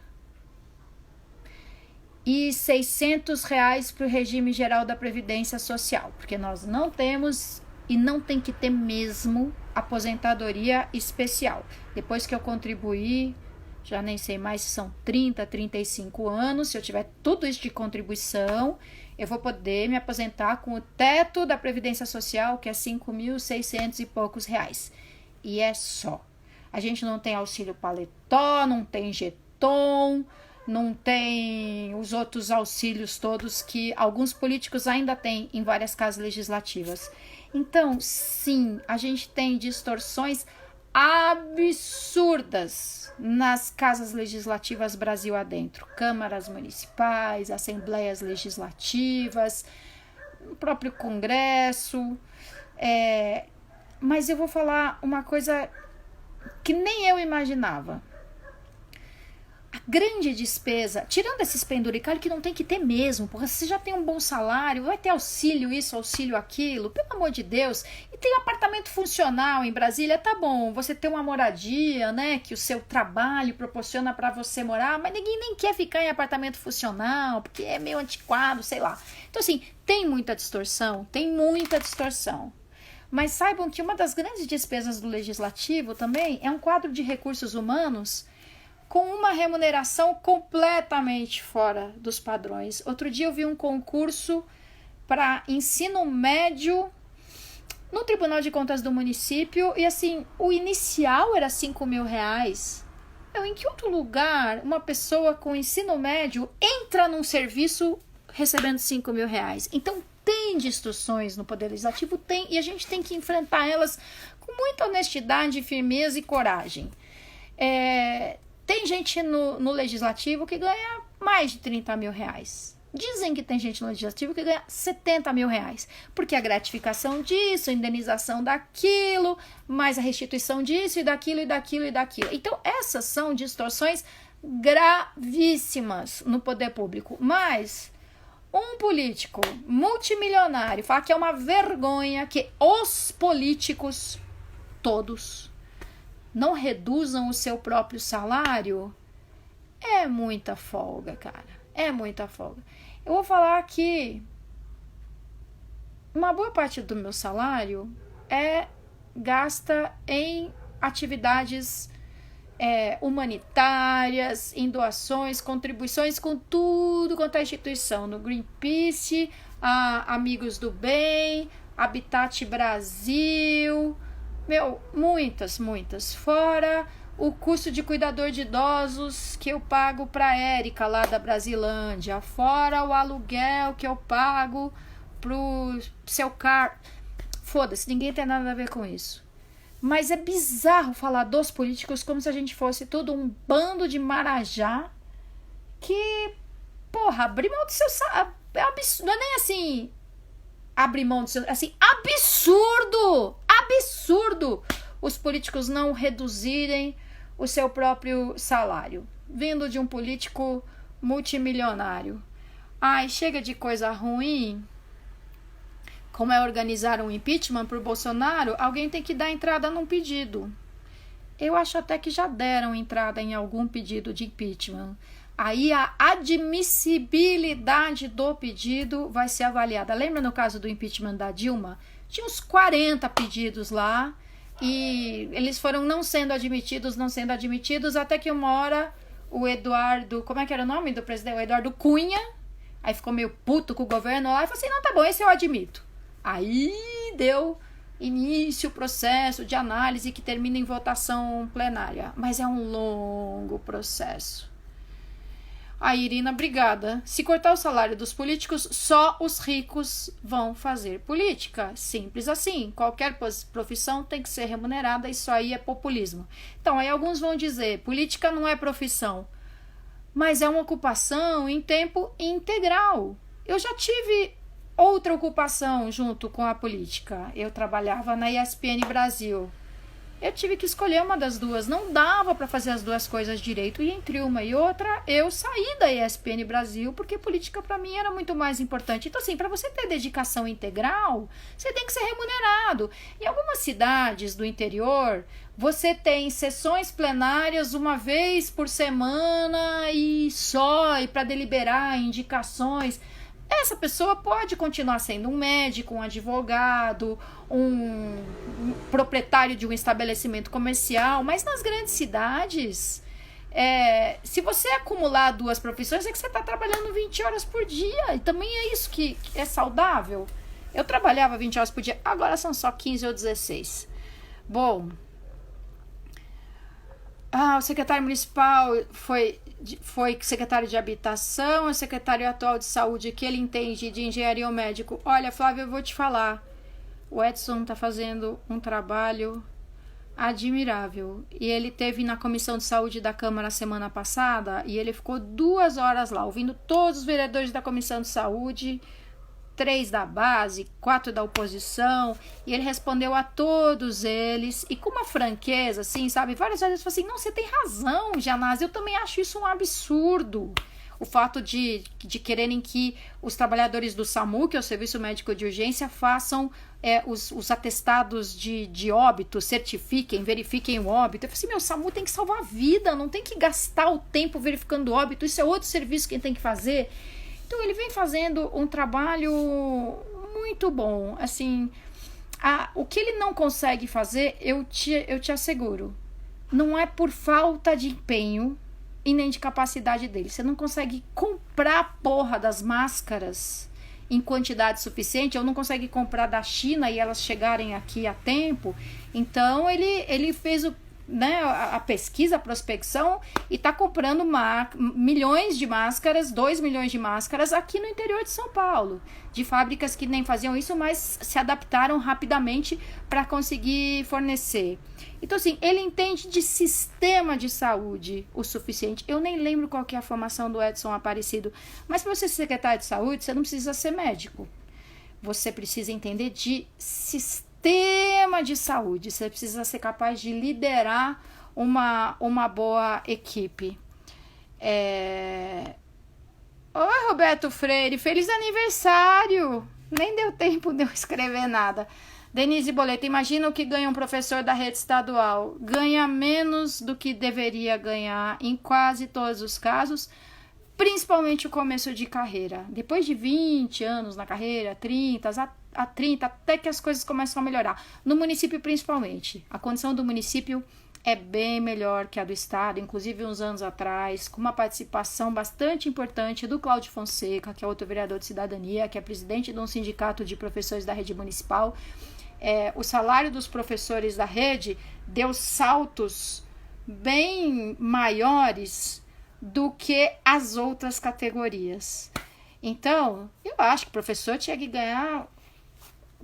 e R$600 para o regime geral da Previdência Social, porque nós não temos e não tem que ter mesmo aposentadoria especial. Depois que eu contribuí, já nem sei mais se são 30, 35 anos, se eu tiver tudo isso de contribuição, eu vou poder me aposentar com o teto da Previdência Social, que é 5.600 e poucos reais. E é só. A gente não tem auxílio paletó, não tem jeton, não tem os outros auxílios todos que alguns políticos ainda têm em várias casas legislativas. Então, sim, a gente tem distorções absurdas nas casas legislativas Brasil adentro, câmaras municipais, assembleias legislativas, o próprio Congresso. Mas eu vou falar uma coisa que nem eu imaginava. A grande despesa, tirando esses penduricalhos que não tem que ter mesmo, porque você já tem um bom salário, vai ter auxílio isso, auxílio aquilo, pelo amor de Deus, e tem apartamento funcional em Brasília, tá bom, você tem uma moradia, né, que o seu trabalho proporciona para você morar, mas ninguém nem quer ficar em apartamento funcional, porque é meio antiquado, sei lá. Então assim, tem muita distorção, mas saibam que uma das grandes despesas do legislativo também é um quadro de recursos humanos com uma remuneração completamente fora dos padrões. Outro dia eu vi um concurso para ensino médio no Tribunal de Contas do município e assim, o inicial era R$5.000. Em que outro lugar uma pessoa com ensino médio entra num serviço recebendo R$5.000? Então tem distorções no Poder Legislativo, tem, e a gente tem que enfrentar elas com muita honestidade, firmeza e coragem. Tem gente no Legislativo que ganha mais de R$30.000. Dizem que tem gente no Legislativo que ganha R$70.000. Porque a gratificação disso, a indenização daquilo, mais a restituição disso e daquilo e daquilo e daquilo. Então, essas são distorções gravíssimas no poder público. Mas um político multimilionário fala que é uma vergonha que os políticos todos não reduzam o seu próprio salário, é muita folga, cara. É muita folga. Eu vou falar que uma boa parte do meu salário é gasta em atividades humanitárias, em doações, contribuições com tudo quanto é instituição. No Greenpeace, Amigos do Bem, Habitat Brasil... muitas. Fora o custo de cuidador de idosos que eu pago para a Érica lá da Brasilândia. Fora o aluguel que eu pago pro seu carro. Foda-se, ninguém tem nada a ver com isso. Mas é bizarro falar dos políticos como se a gente fosse todo um bando de marajá que, porra, abrir mão do seu salário. Não é nem assim... abrir mão do seu... assim, absurdo os políticos não reduzirem o seu próprio salário, vindo de um político multimilionário. Ai, chega de coisa ruim. Como é organizar um impeachment por Bolsonaro, alguém tem que dar entrada num pedido. Eu acho até que já deram entrada em algum pedido de impeachment. Aí a admissibilidade do pedido vai ser avaliada. Lembra no caso do impeachment da Dilma? Tinha uns 40 pedidos lá e eles foram não sendo admitidos, até que uma hora o Eduardo, como é que era o nome do presidente? O Eduardo Cunha, aí ficou meio puto com o governo lá e falou assim, não, tá bom, esse eu admito. Aí deu início o processo de análise que termina em votação plenária, mas é um longo processo. Aí, Irina, obrigada. Se cortar o salário dos políticos, só os ricos vão fazer política. Simples assim. Qualquer profissão tem que ser remunerada, isso aí é populismo. Então, aí alguns vão dizer, política não é profissão, mas é uma ocupação em tempo integral. Eu já tive outra ocupação junto com a política. Eu trabalhava na ESPN Brasil. Eu tive que escolher uma das duas. Não dava para fazer as duas coisas direito. E entre uma e outra, eu saí da ESPN Brasil, porque política para mim era muito mais importante. Então, assim, para você ter dedicação integral, você tem que ser remunerado. Em algumas cidades do interior, você tem sessões plenárias uma vez por semana e só, e para deliberar indicações. Essa pessoa pode continuar sendo um médico, um advogado, um proprietário de um estabelecimento comercial, mas nas grandes cidades, se você acumular duas profissões, é que você está trabalhando 20 horas por dia, e também é isso que é saudável. Eu trabalhava 20 horas por dia, agora são só 15 ou 16. Bom, o secretário municipal foi secretário de Habitação, é secretário atual de Saúde, que ele entende de engenharia ou médico. Olha, Flávia, eu vou te falar, o Edson está fazendo um trabalho admirável. E ele teve na Comissão de Saúde da Câmara semana passada e ele ficou 2 horas lá, ouvindo todos os vereadores da Comissão de Saúde, 3 da base, 4 da oposição, e ele respondeu a todos eles, e com uma franqueza, assim, sabe, várias vezes ele falou assim, não, você tem razão, Janaz, eu também acho isso um absurdo, o fato de quererem que os trabalhadores do SAMU, que é o Serviço Médico de Urgência, façam os atestados de óbito, certifiquem, verifiquem o óbito. Eu falei assim, meu, o SAMU tem que salvar a vida, não tem que gastar o tempo verificando o óbito, isso é outro serviço que tem que fazer. Então, ele vem fazendo um trabalho muito bom. Assim, o que ele não consegue fazer, eu te asseguro, não é por falta de empenho e nem de capacidade dele. Você não consegue comprar a porra das máscaras em quantidade suficiente, ou não consegue comprar da China e elas chegarem aqui a tempo. Então, ele fez a pesquisa, a prospecção, e está comprando milhões de máscaras, 2 milhões de máscaras aqui no interior de São Paulo, de fábricas que nem faziam isso, mas se adaptaram rapidamente para conseguir fornecer. Então, assim, ele entende de sistema de saúde o suficiente. Eu nem lembro qual que é a formação do Edson Aparecido, mas para você ser secretário de saúde, você não precisa ser médico. Você precisa entender de sistema de saúde. Você precisa ser capaz de liderar uma boa equipe. Oi, Roberto Freire, feliz aniversário! Nem deu tempo de eu escrever nada. Denise Boleta, imagina o que ganha um professor da rede estadual. Ganha menos do que deveria ganhar em quase todos os casos, principalmente o começo de carreira. Depois de 20 anos na carreira, 30, até que as coisas começam a melhorar. No município, principalmente. A condição do município é bem melhor que a do estado, inclusive uns anos atrás, com uma participação bastante importante do Cláudio Fonseca, que é outro vereador de cidadania, que é presidente de um sindicato de professores da rede municipal. O salário dos professores da rede deu saltos bem maiores do que as outras categorias. Então, eu acho que o professor tinha que ganhar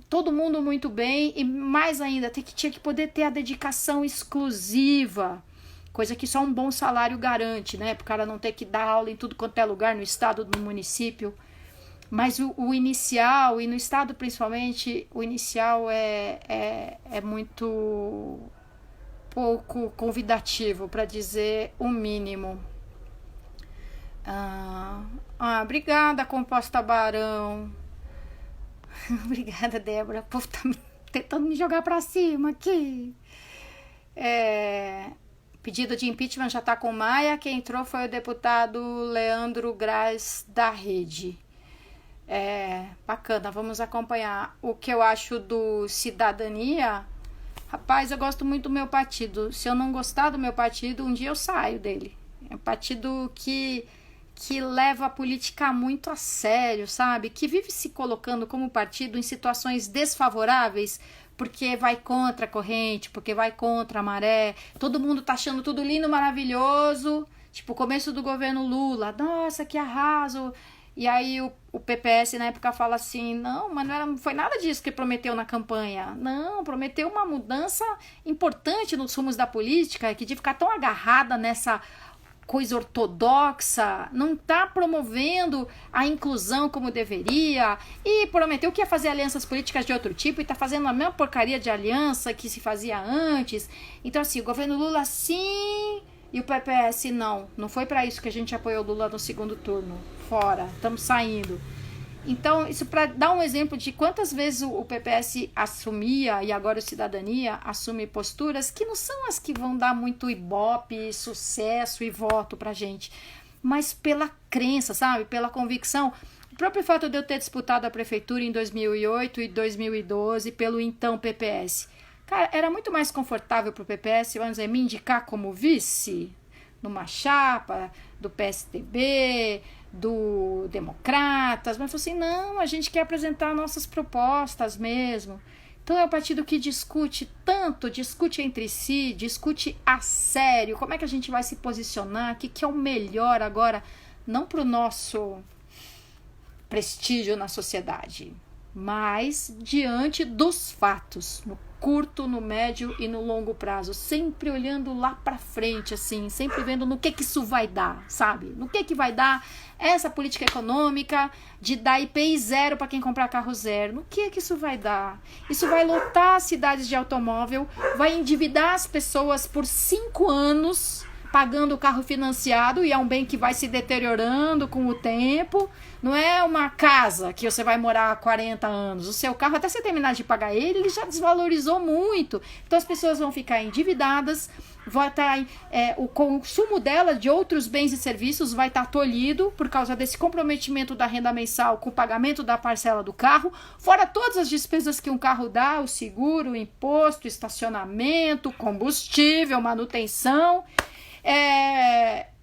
todo mundo muito bem, e mais ainda, tinha que poder ter a dedicação exclusiva, coisa que só um bom salário garante, né? Para o cara não ter que dar aula em tudo quanto é lugar, no estado, no município. Mas o inicial, e no estado principalmente, o inicial é muito pouco convidativo, para dizer o mínimo. Obrigada, Composta Barão. Obrigada, Débora. O povo tá tentando me jogar pra cima aqui. Pedido de impeachment já tá com Maia. Quem entrou foi o deputado Leandro Graz, da Rede. Bacana, vamos acompanhar. O que eu acho do Cidadania, rapaz, eu gosto muito do meu partido. Se eu não gostar do meu partido, um dia eu saio dele. É um partido que leva a política muito a sério, sabe? Que vive se colocando como partido em situações desfavoráveis, porque vai contra a corrente, porque vai contra a maré. Todo mundo tá achando tudo lindo, maravilhoso. Tipo, o começo do governo Lula. Nossa, que arraso! E aí o PPS na época fala assim, não, mas não foi nada disso que prometeu na campanha. Não, prometeu uma mudança importante nos rumos da política, que de ficar tão agarrada nessa coisa ortodoxa, não está promovendo a inclusão como deveria, e prometeu que ia fazer alianças políticas de outro tipo, e está fazendo a mesma porcaria de aliança que se fazia antes. Então, assim, o governo Lula sim, e o PPS não foi para isso que a gente apoiou o Lula no segundo turno. Fora, estamos saindo. Então, isso para dar um exemplo de quantas vezes o PPS assumia, e agora o Cidadania assume posturas que não são as que vão dar muito ibope, sucesso e voto pra gente, mas pela crença, sabe? Pela convicção. O próprio fato de eu ter disputado a prefeitura em 2008 e 2012 pelo então PPS. Cara, era muito mais confortável pro PPS, vamos dizer, me indicar como vice numa chapa do PSDB, do Democratas, mas falou assim, não, a gente quer apresentar nossas propostas mesmo. Então é um partido que discute tanto, discute entre si, discute a sério, como é que a gente vai se posicionar, o que é o melhor agora, não para o nosso prestígio na sociedade, mas diante dos fatos, no curto, no médio e no longo prazo, sempre olhando lá para frente, assim, sempre vendo no que isso vai dar, sabe? No que vai dar essa política econômica de dar IPI zero para quem comprar carro zero. No que isso vai dar? Isso vai lotar as cidades de automóvel, vai endividar as pessoas por 5 anos pagando o carro financiado, e é um bem que vai se deteriorando com o tempo. Não é uma casa que você vai morar há 40 anos. O seu carro, até você terminar de pagar ele já desvalorizou muito. Então as pessoas vão ficar endividadas, vai estar, o consumo dela de outros bens e serviços vai estar tolhido por causa desse comprometimento da renda mensal com o pagamento da parcela do carro, fora todas as despesas que um carro dá, o seguro, o imposto, estacionamento, combustível, manutenção.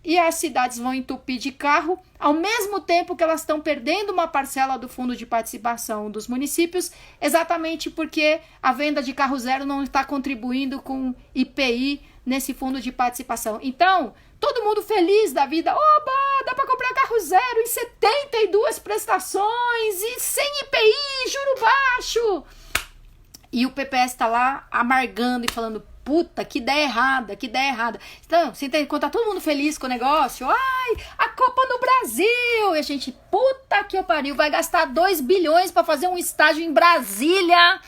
E as cidades vão entupir de carro, ao mesmo tempo que elas estão perdendo uma parcela do fundo de participação dos municípios, exatamente porque a venda de carro zero não está contribuindo com IPI nesse fundo de participação. Então, todo mundo feliz da vida, oba, dá para comprar carro zero em 72 prestações e sem IPI, juro baixo. E o PPS está lá amargando e falando, puta, que ideia errada, que ideia errada. Então, você entende? Quando tá todo mundo feliz com o negócio, ai, a Copa no Brasil. E a gente, puta que pariu, vai gastar 2 bilhões para fazer um estádio em Brasília,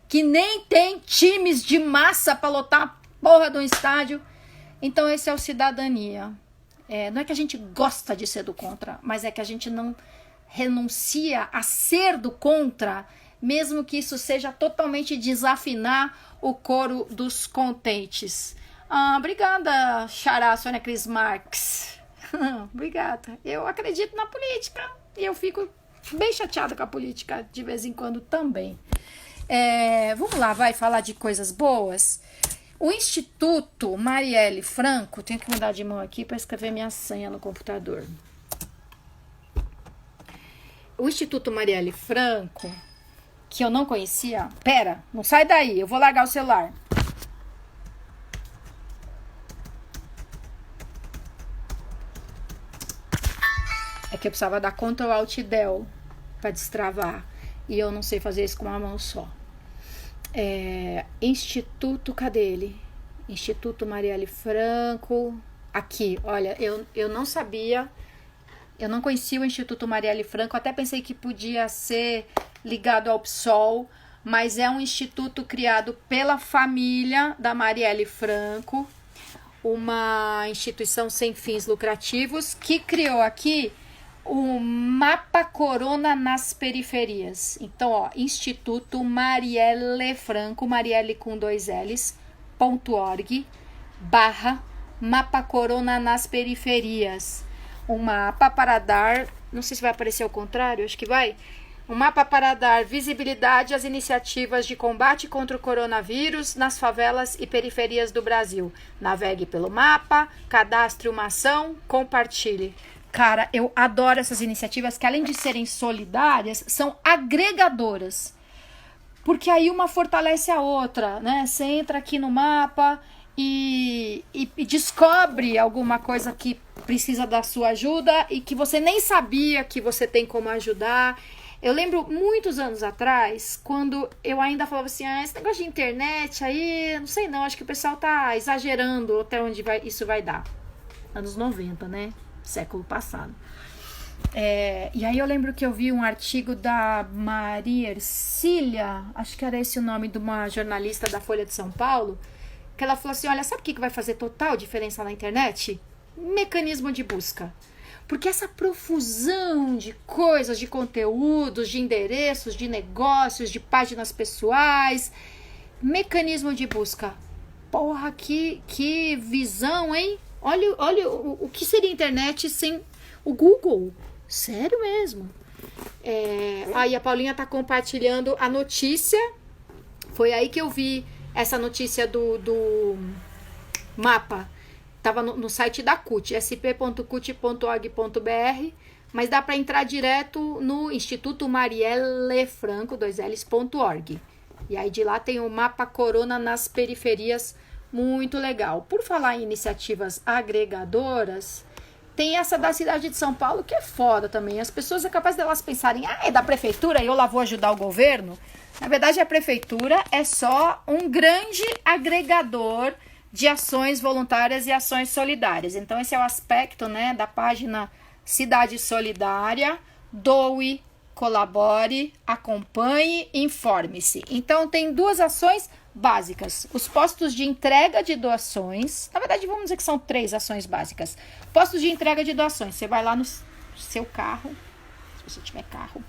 que nem tem times de massa para lotar a porra de um estádio. Então, esse é o cidadania. Não é que a gente gosta de ser do contra, mas é que a gente não renuncia a ser do contra, mesmo que isso seja totalmente desafinar o coro dos contentes. Obrigada, Xará Sônia Cris Marques. Obrigada. Eu acredito na política e eu fico bem chateada com a política de vez em quando também. Vamos lá, vai falar de coisas boas. O Instituto Marielle Franco, tenho que mudar de mão aqui para escrever minha senha no computador. O Instituto Marielle Franco, que eu não conhecia. Pera, não sai daí, eu vou largar o celular. É que eu precisava dar Ctrl Alt Del para destravar. E eu não sei fazer isso com uma mão só. Instituto, cadê ele? Instituto Marielle Franco. Aqui, olha, eu não sabia. Eu não conhecia o Instituto Marielle Franco. Até pensei que podia ser ligado ao PSOL, mas é um instituto criado pela família da Marielle Franco, uma instituição sem fins lucrativos, que criou aqui o Mapa Corona nas Periferias. Então, Instituto Marielle Franco, Marielle com 2 L's, .org, /Mapa Corona nas Periferias. Um mapa para dar, não sei se vai aparecer ao contrário, acho que vai. Um mapa para dar visibilidade às iniciativas de combate contra o coronavírus nas favelas e periferias do Brasil. Navegue pelo mapa, cadastre uma ação, compartilhe. Cara, eu adoro essas iniciativas que, além de serem solidárias, são agregadoras. Porque aí uma fortalece a outra, né? Você entra aqui no mapa e descobre alguma coisa que precisa da sua ajuda e que você nem sabia que você tem como ajudar. Eu lembro muitos anos atrás, quando eu ainda falava assim, esse negócio de internet aí, não sei não, acho que o pessoal tá exagerando até onde isso vai dar. Anos 90, né? Século passado. E aí eu lembro que eu vi um artigo da Maria Ercília, acho que era esse o nome de uma jornalista da Folha de São Paulo, que ela falou assim, olha, sabe o que vai fazer total diferença na internet? Mecanismo de busca. Porque essa profusão de coisas, de conteúdos, de endereços, de negócios, de páginas pessoais, mecanismo de busca. Porra, que visão, hein? Olha o que seria a internet sem o Google. Sério mesmo. Aí a Paulinha tá compartilhando a notícia. Foi aí que eu vi essa notícia do mapa. Estava no site da CUT, sp.cut.org.br, mas dá para entrar direto no Instituto Marielle Franco, 2Ls.org. E aí de lá tem o mapa Corona nas periferias, muito legal. Por falar em iniciativas agregadoras, tem essa da cidade de São Paulo que é foda também. As pessoas é capaz delas pensarem, é da prefeitura e eu lá vou ajudar o governo. Na verdade, a prefeitura é só um grande agregador de ações voluntárias e ações solidárias. Então, esse é o aspecto, né, da página Cidade Solidária. Doe, colabore, acompanhe, informe-se. Então, tem duas ações básicas. Os postos de entrega de doações. Na verdade, vamos dizer que são 3 ações básicas. Postos de entrega de doações. Você vai lá no seu carro, se você tiver carro,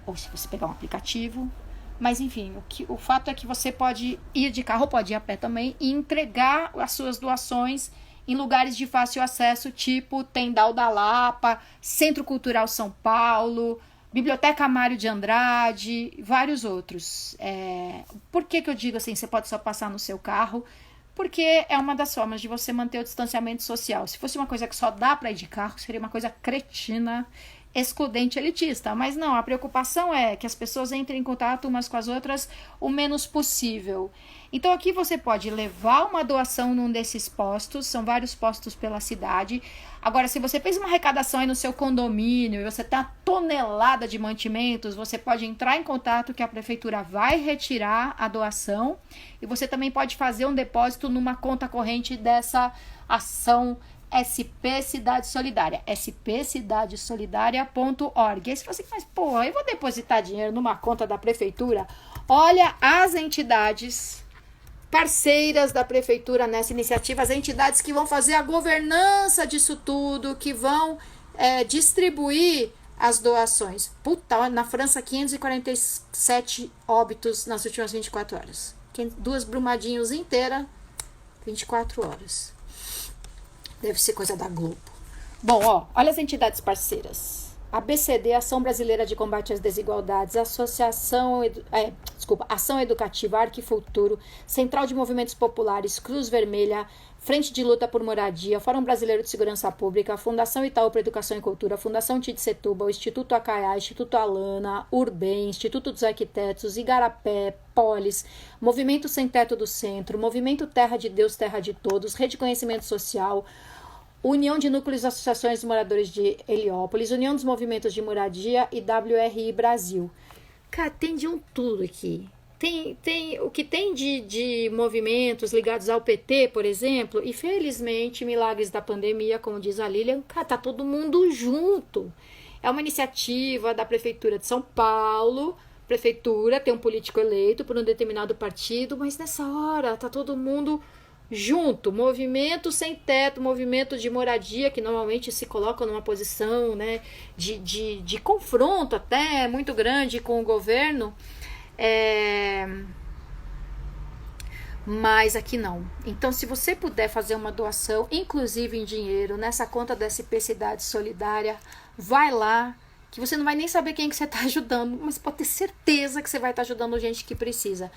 ou se você pegar um aplicativo. Mas, enfim, o fato é que você pode ir de carro, pode ir a pé também, e entregar as suas doações em lugares de fácil acesso, tipo Tendal da Lapa, Centro Cultural São Paulo, Biblioteca Mário de Andrade, vários outros. Por que eu digo assim, você pode só passar no seu carro? Porque é uma das formas de você manter o distanciamento social. Se fosse uma coisa que só dá para ir de carro, seria uma coisa cretina, excludente, elitista. Mas não, a preocupação é que as pessoas entrem em contato umas com as outras o menos possível. Então aqui você pode levar uma doação num desses postos, são vários postos pela cidade. Agora, se você fez uma arrecadação aí no seu condomínio e você tem uma tonelada de mantimentos, você pode entrar em contato que a prefeitura vai retirar a doação e você também pode fazer um depósito numa conta corrente dessa ação SP Cidade Solidária, spcidadesolidaria.org. Aí você fala assim, mas pô, eu vou depositar dinheiro numa conta da prefeitura? Olha as entidades parceiras da prefeitura nessa iniciativa, as entidades que vão fazer a governança disso tudo, que vão distribuir as doações. Puta, na França, 547 óbitos nas últimas 24 horas. 2 Brumadinhos inteiras, 24 horas. Deve ser coisa da Globo. Bom, olha as entidades parceiras. ABCD, Ação Brasileira de Combate às Desigualdades, Ação Educativa, Arquifuturo, Central de Movimentos Populares, Cruz Vermelha, Frente de Luta por Moradia, Fórum Brasileiro de Segurança Pública, Fundação Itaú para Educação e Cultura, Fundação Tidsetuba, o Instituto Acaiá, Instituto Alana, Urbem, Instituto dos Arquitetos, Igarapé, Polis, Movimento Sem Teto do Centro, Movimento Terra de Deus, Terra de Todos, Rede de Conhecimento Social, União de Núcleos e Associações de Moradores de Heliópolis, União dos Movimentos de Moradia e WRI Brasil. Cara, tem de um tudo aqui. Tem o que tem de movimentos ligados ao PT, por exemplo, e felizmente, milagres da pandemia, como diz a Lilian, cara, tá todo mundo junto. É uma iniciativa da Prefeitura de São Paulo. Prefeitura tem um político eleito por um determinado partido, mas nessa hora tá todo mundo junto. Movimento sem teto, movimento de moradia, que normalmente se coloca numa posição, né, de confronto até muito grande com o governo. Mas aqui não. Então, se você puder fazer uma doação, inclusive em dinheiro, nessa conta da SP Cidade Solidária, vai lá, que você não vai nem saber quem que você está ajudando, mas pode ter certeza que você vai estar ajudando gente que precisa.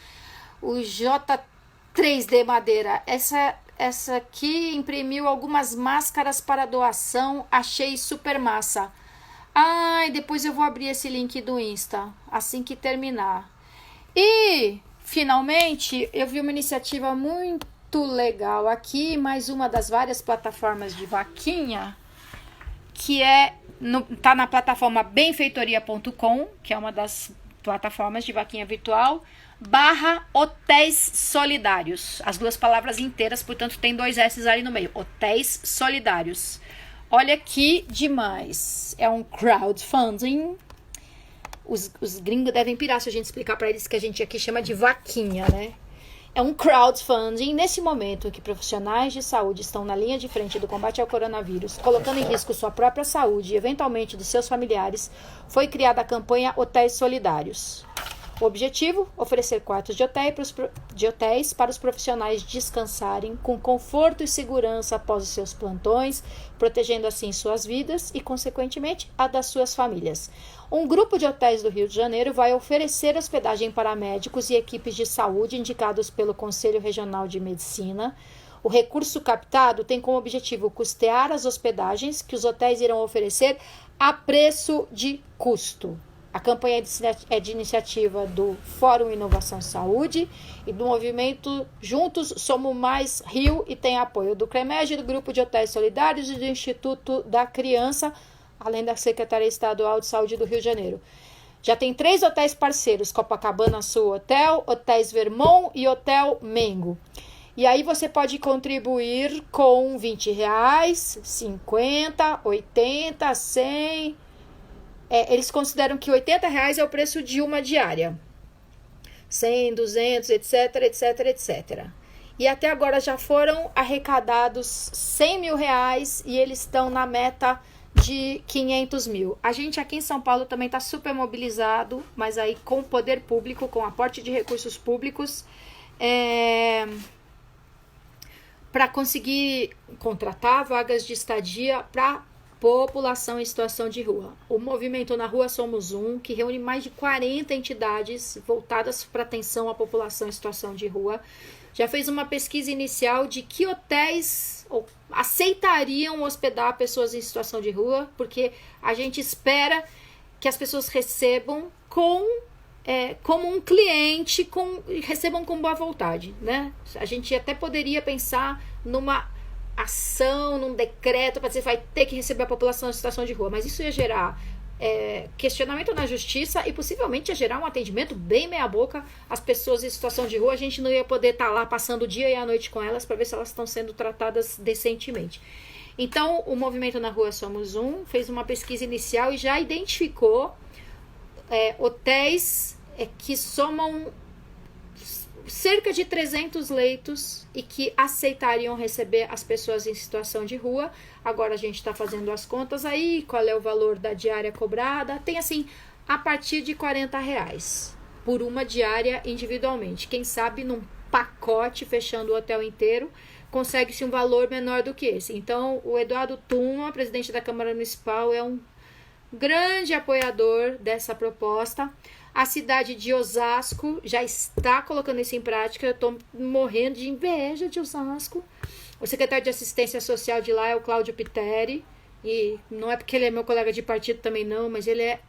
O J3D Madeira, essa aqui imprimiu algumas máscaras para doação, achei super massa. Depois eu vou abrir esse link do Insta, assim que terminar. E, finalmente, eu vi uma iniciativa muito legal aqui, mais uma das várias plataformas de vaquinha, que tá na plataforma benfeitoria.com, que é uma das plataformas de vaquinha virtual, /Hotéis Solidários. As 2 palavras inteiras, portanto, tem 2 S's ali no meio. Hotéis Solidários. Olha que demais. É um crowdfunding. Os gringos devem pirar se a gente explicar para eles que a gente aqui chama de vaquinha, né? É um crowdfunding. Nesse momento em que profissionais de saúde estão na linha de frente do combate ao coronavírus, colocando em risco sua própria saúde e eventualmente de seus familiares, foi criada a campanha Hotéis Solidários. O objetivo? Oferecer quartos de hotéis para os profissionais descansarem com conforto e segurança após os seus plantões, protegendo assim suas vidas e, consequentemente, a das suas famílias. Um grupo de hotéis do Rio de Janeiro vai oferecer hospedagem para médicos e equipes de saúde indicados pelo Conselho Regional de Medicina. O recurso captado tem como objetivo custear as hospedagens que os hotéis irão oferecer a preço de custo. A campanha é de iniciativa do Fórum Inovação Saúde e do movimento Juntos Somos Mais Rio, e tem apoio do CREMEG, do Grupo de Hotéis Solidários e do Instituto da Criança, além da Secretaria Estadual de Saúde do Rio de Janeiro. Já tem 3 hotéis parceiros: Copacabana Sul Hotel, Hotéis Vermont e Hotel Mengo. E aí você pode contribuir com R$20, 50, 80, 100... eles consideram que R$80 é o preço de uma diária. 100, 200, etc, etc, etc. E até agora já foram arrecadados R$100 mil e eles estão na meta de 500 mil. A gente aqui em São Paulo também está super mobilizado, mas aí com o poder público, com aporte de recursos públicos, para conseguir contratar vagas de estadia para população em situação de rua. O movimento Na Rua Somos Um, que reúne mais de 40 entidades voltadas para atenção à população em situação de rua, já fez uma pesquisa inicial de que hotéis aceitariam hospedar pessoas em situação de rua, porque a gente espera que as pessoas recebam como um cliente, recebam com boa vontade, né? A gente até poderia pensar numa ação, num decreto, para dizer que vai ter que receber a população em situação de rua, mas isso ia gerar questionamento na justiça e possivelmente ia gerar um atendimento bem meia boca às pessoas em situação de rua. A gente não ia poder estar lá passando o dia e a noite com elas para ver se elas estão sendo tratadas decentemente. Então, o movimento Na Rua Somos Um fez uma pesquisa inicial e já identificou hotéis que somam cerca de 300 leitos e que aceitariam receber as pessoas em situação de rua. Agora a gente está fazendo as contas aí, qual é o valor da diária cobrada. Tem assim, a partir de R$40 por uma diária individualmente. Quem sabe num pacote, fechando o hotel inteiro, consegue-se um valor menor do que esse. Então, o Eduardo Tuma, presidente da Câmara Municipal, é um grande apoiador dessa proposta. A cidade de Osasco já está colocando isso em prática. Eu estou morrendo de inveja de Osasco. O secretário de Assistência Social de lá é o Cláudio Piteri. E não é porque ele é meu colega de partido também não, mas ele é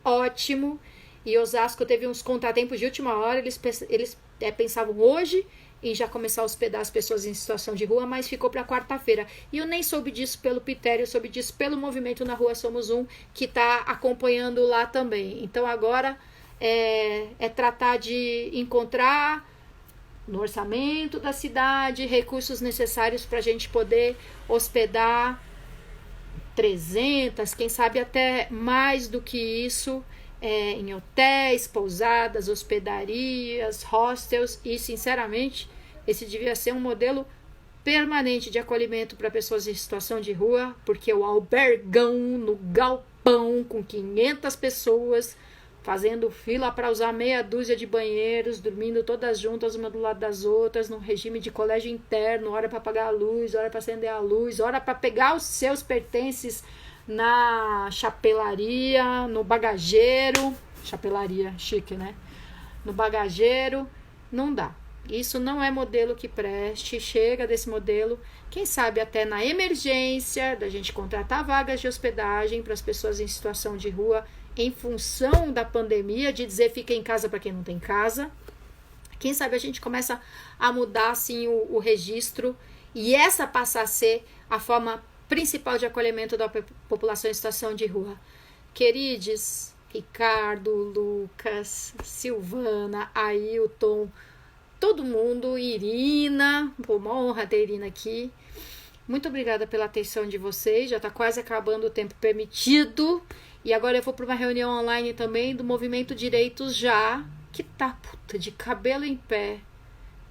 ótimo. E Osasco teve uns contratempos de última hora. Eles pensavam hoje em já começar a hospedar as pessoas em situação de rua, mas ficou para quarta-feira. E eu nem soube disso pelo Piteri, eu soube disso pelo movimento Na Rua Somos Um, que está acompanhando lá também. Então agora é tratar de encontrar no orçamento da cidade recursos necessários para a gente poder hospedar 300, quem sabe até mais do que isso, em hotéis, pousadas, hospedarias, hostels. E sinceramente esse devia ser um modelo permanente de acolhimento para pessoas em situação de rua, porque o albergão no galpão com 500 pessoas fazendo fila para usar meia dúzia de banheiros, dormindo todas juntas, uma do lado das outras, num regime de colégio interno, hora para apagar a luz, hora para acender a luz, hora para pegar os seus pertences na chapelaria, no bagageiro. Chapelaria, chique, né? No bagageiro, não dá. Isso não é modelo que preste, chega desse modelo. Quem sabe até na emergência, da gente contratar vagas de hospedagem para as pessoas em situação de rua, em função da pandemia, de dizer fica em casa para quem não tem casa. Quem sabe a gente começa a mudar assim o registro e essa passa a ser a forma principal de acolhimento da população em situação de rua. Queridos, Ricardo, Lucas, Silvana, Ailton, todo mundo, Irina, uma honra ter Irina aqui. Muito obrigada pela atenção de vocês, já está quase acabando o tempo permitido. E agora eu vou para uma reunião online também do Movimento Direitos Já, que tá de cabelo em pé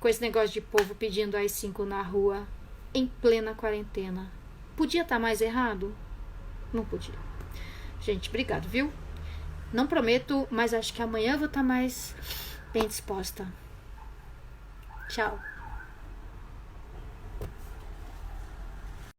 com esse negócio de povo pedindo AI-5 na rua em plena quarentena. Podia estar mais errado? Não podia. Gente, obrigado, viu? Não prometo, mas acho que amanhã eu vou estar mais bem disposta. Tchau.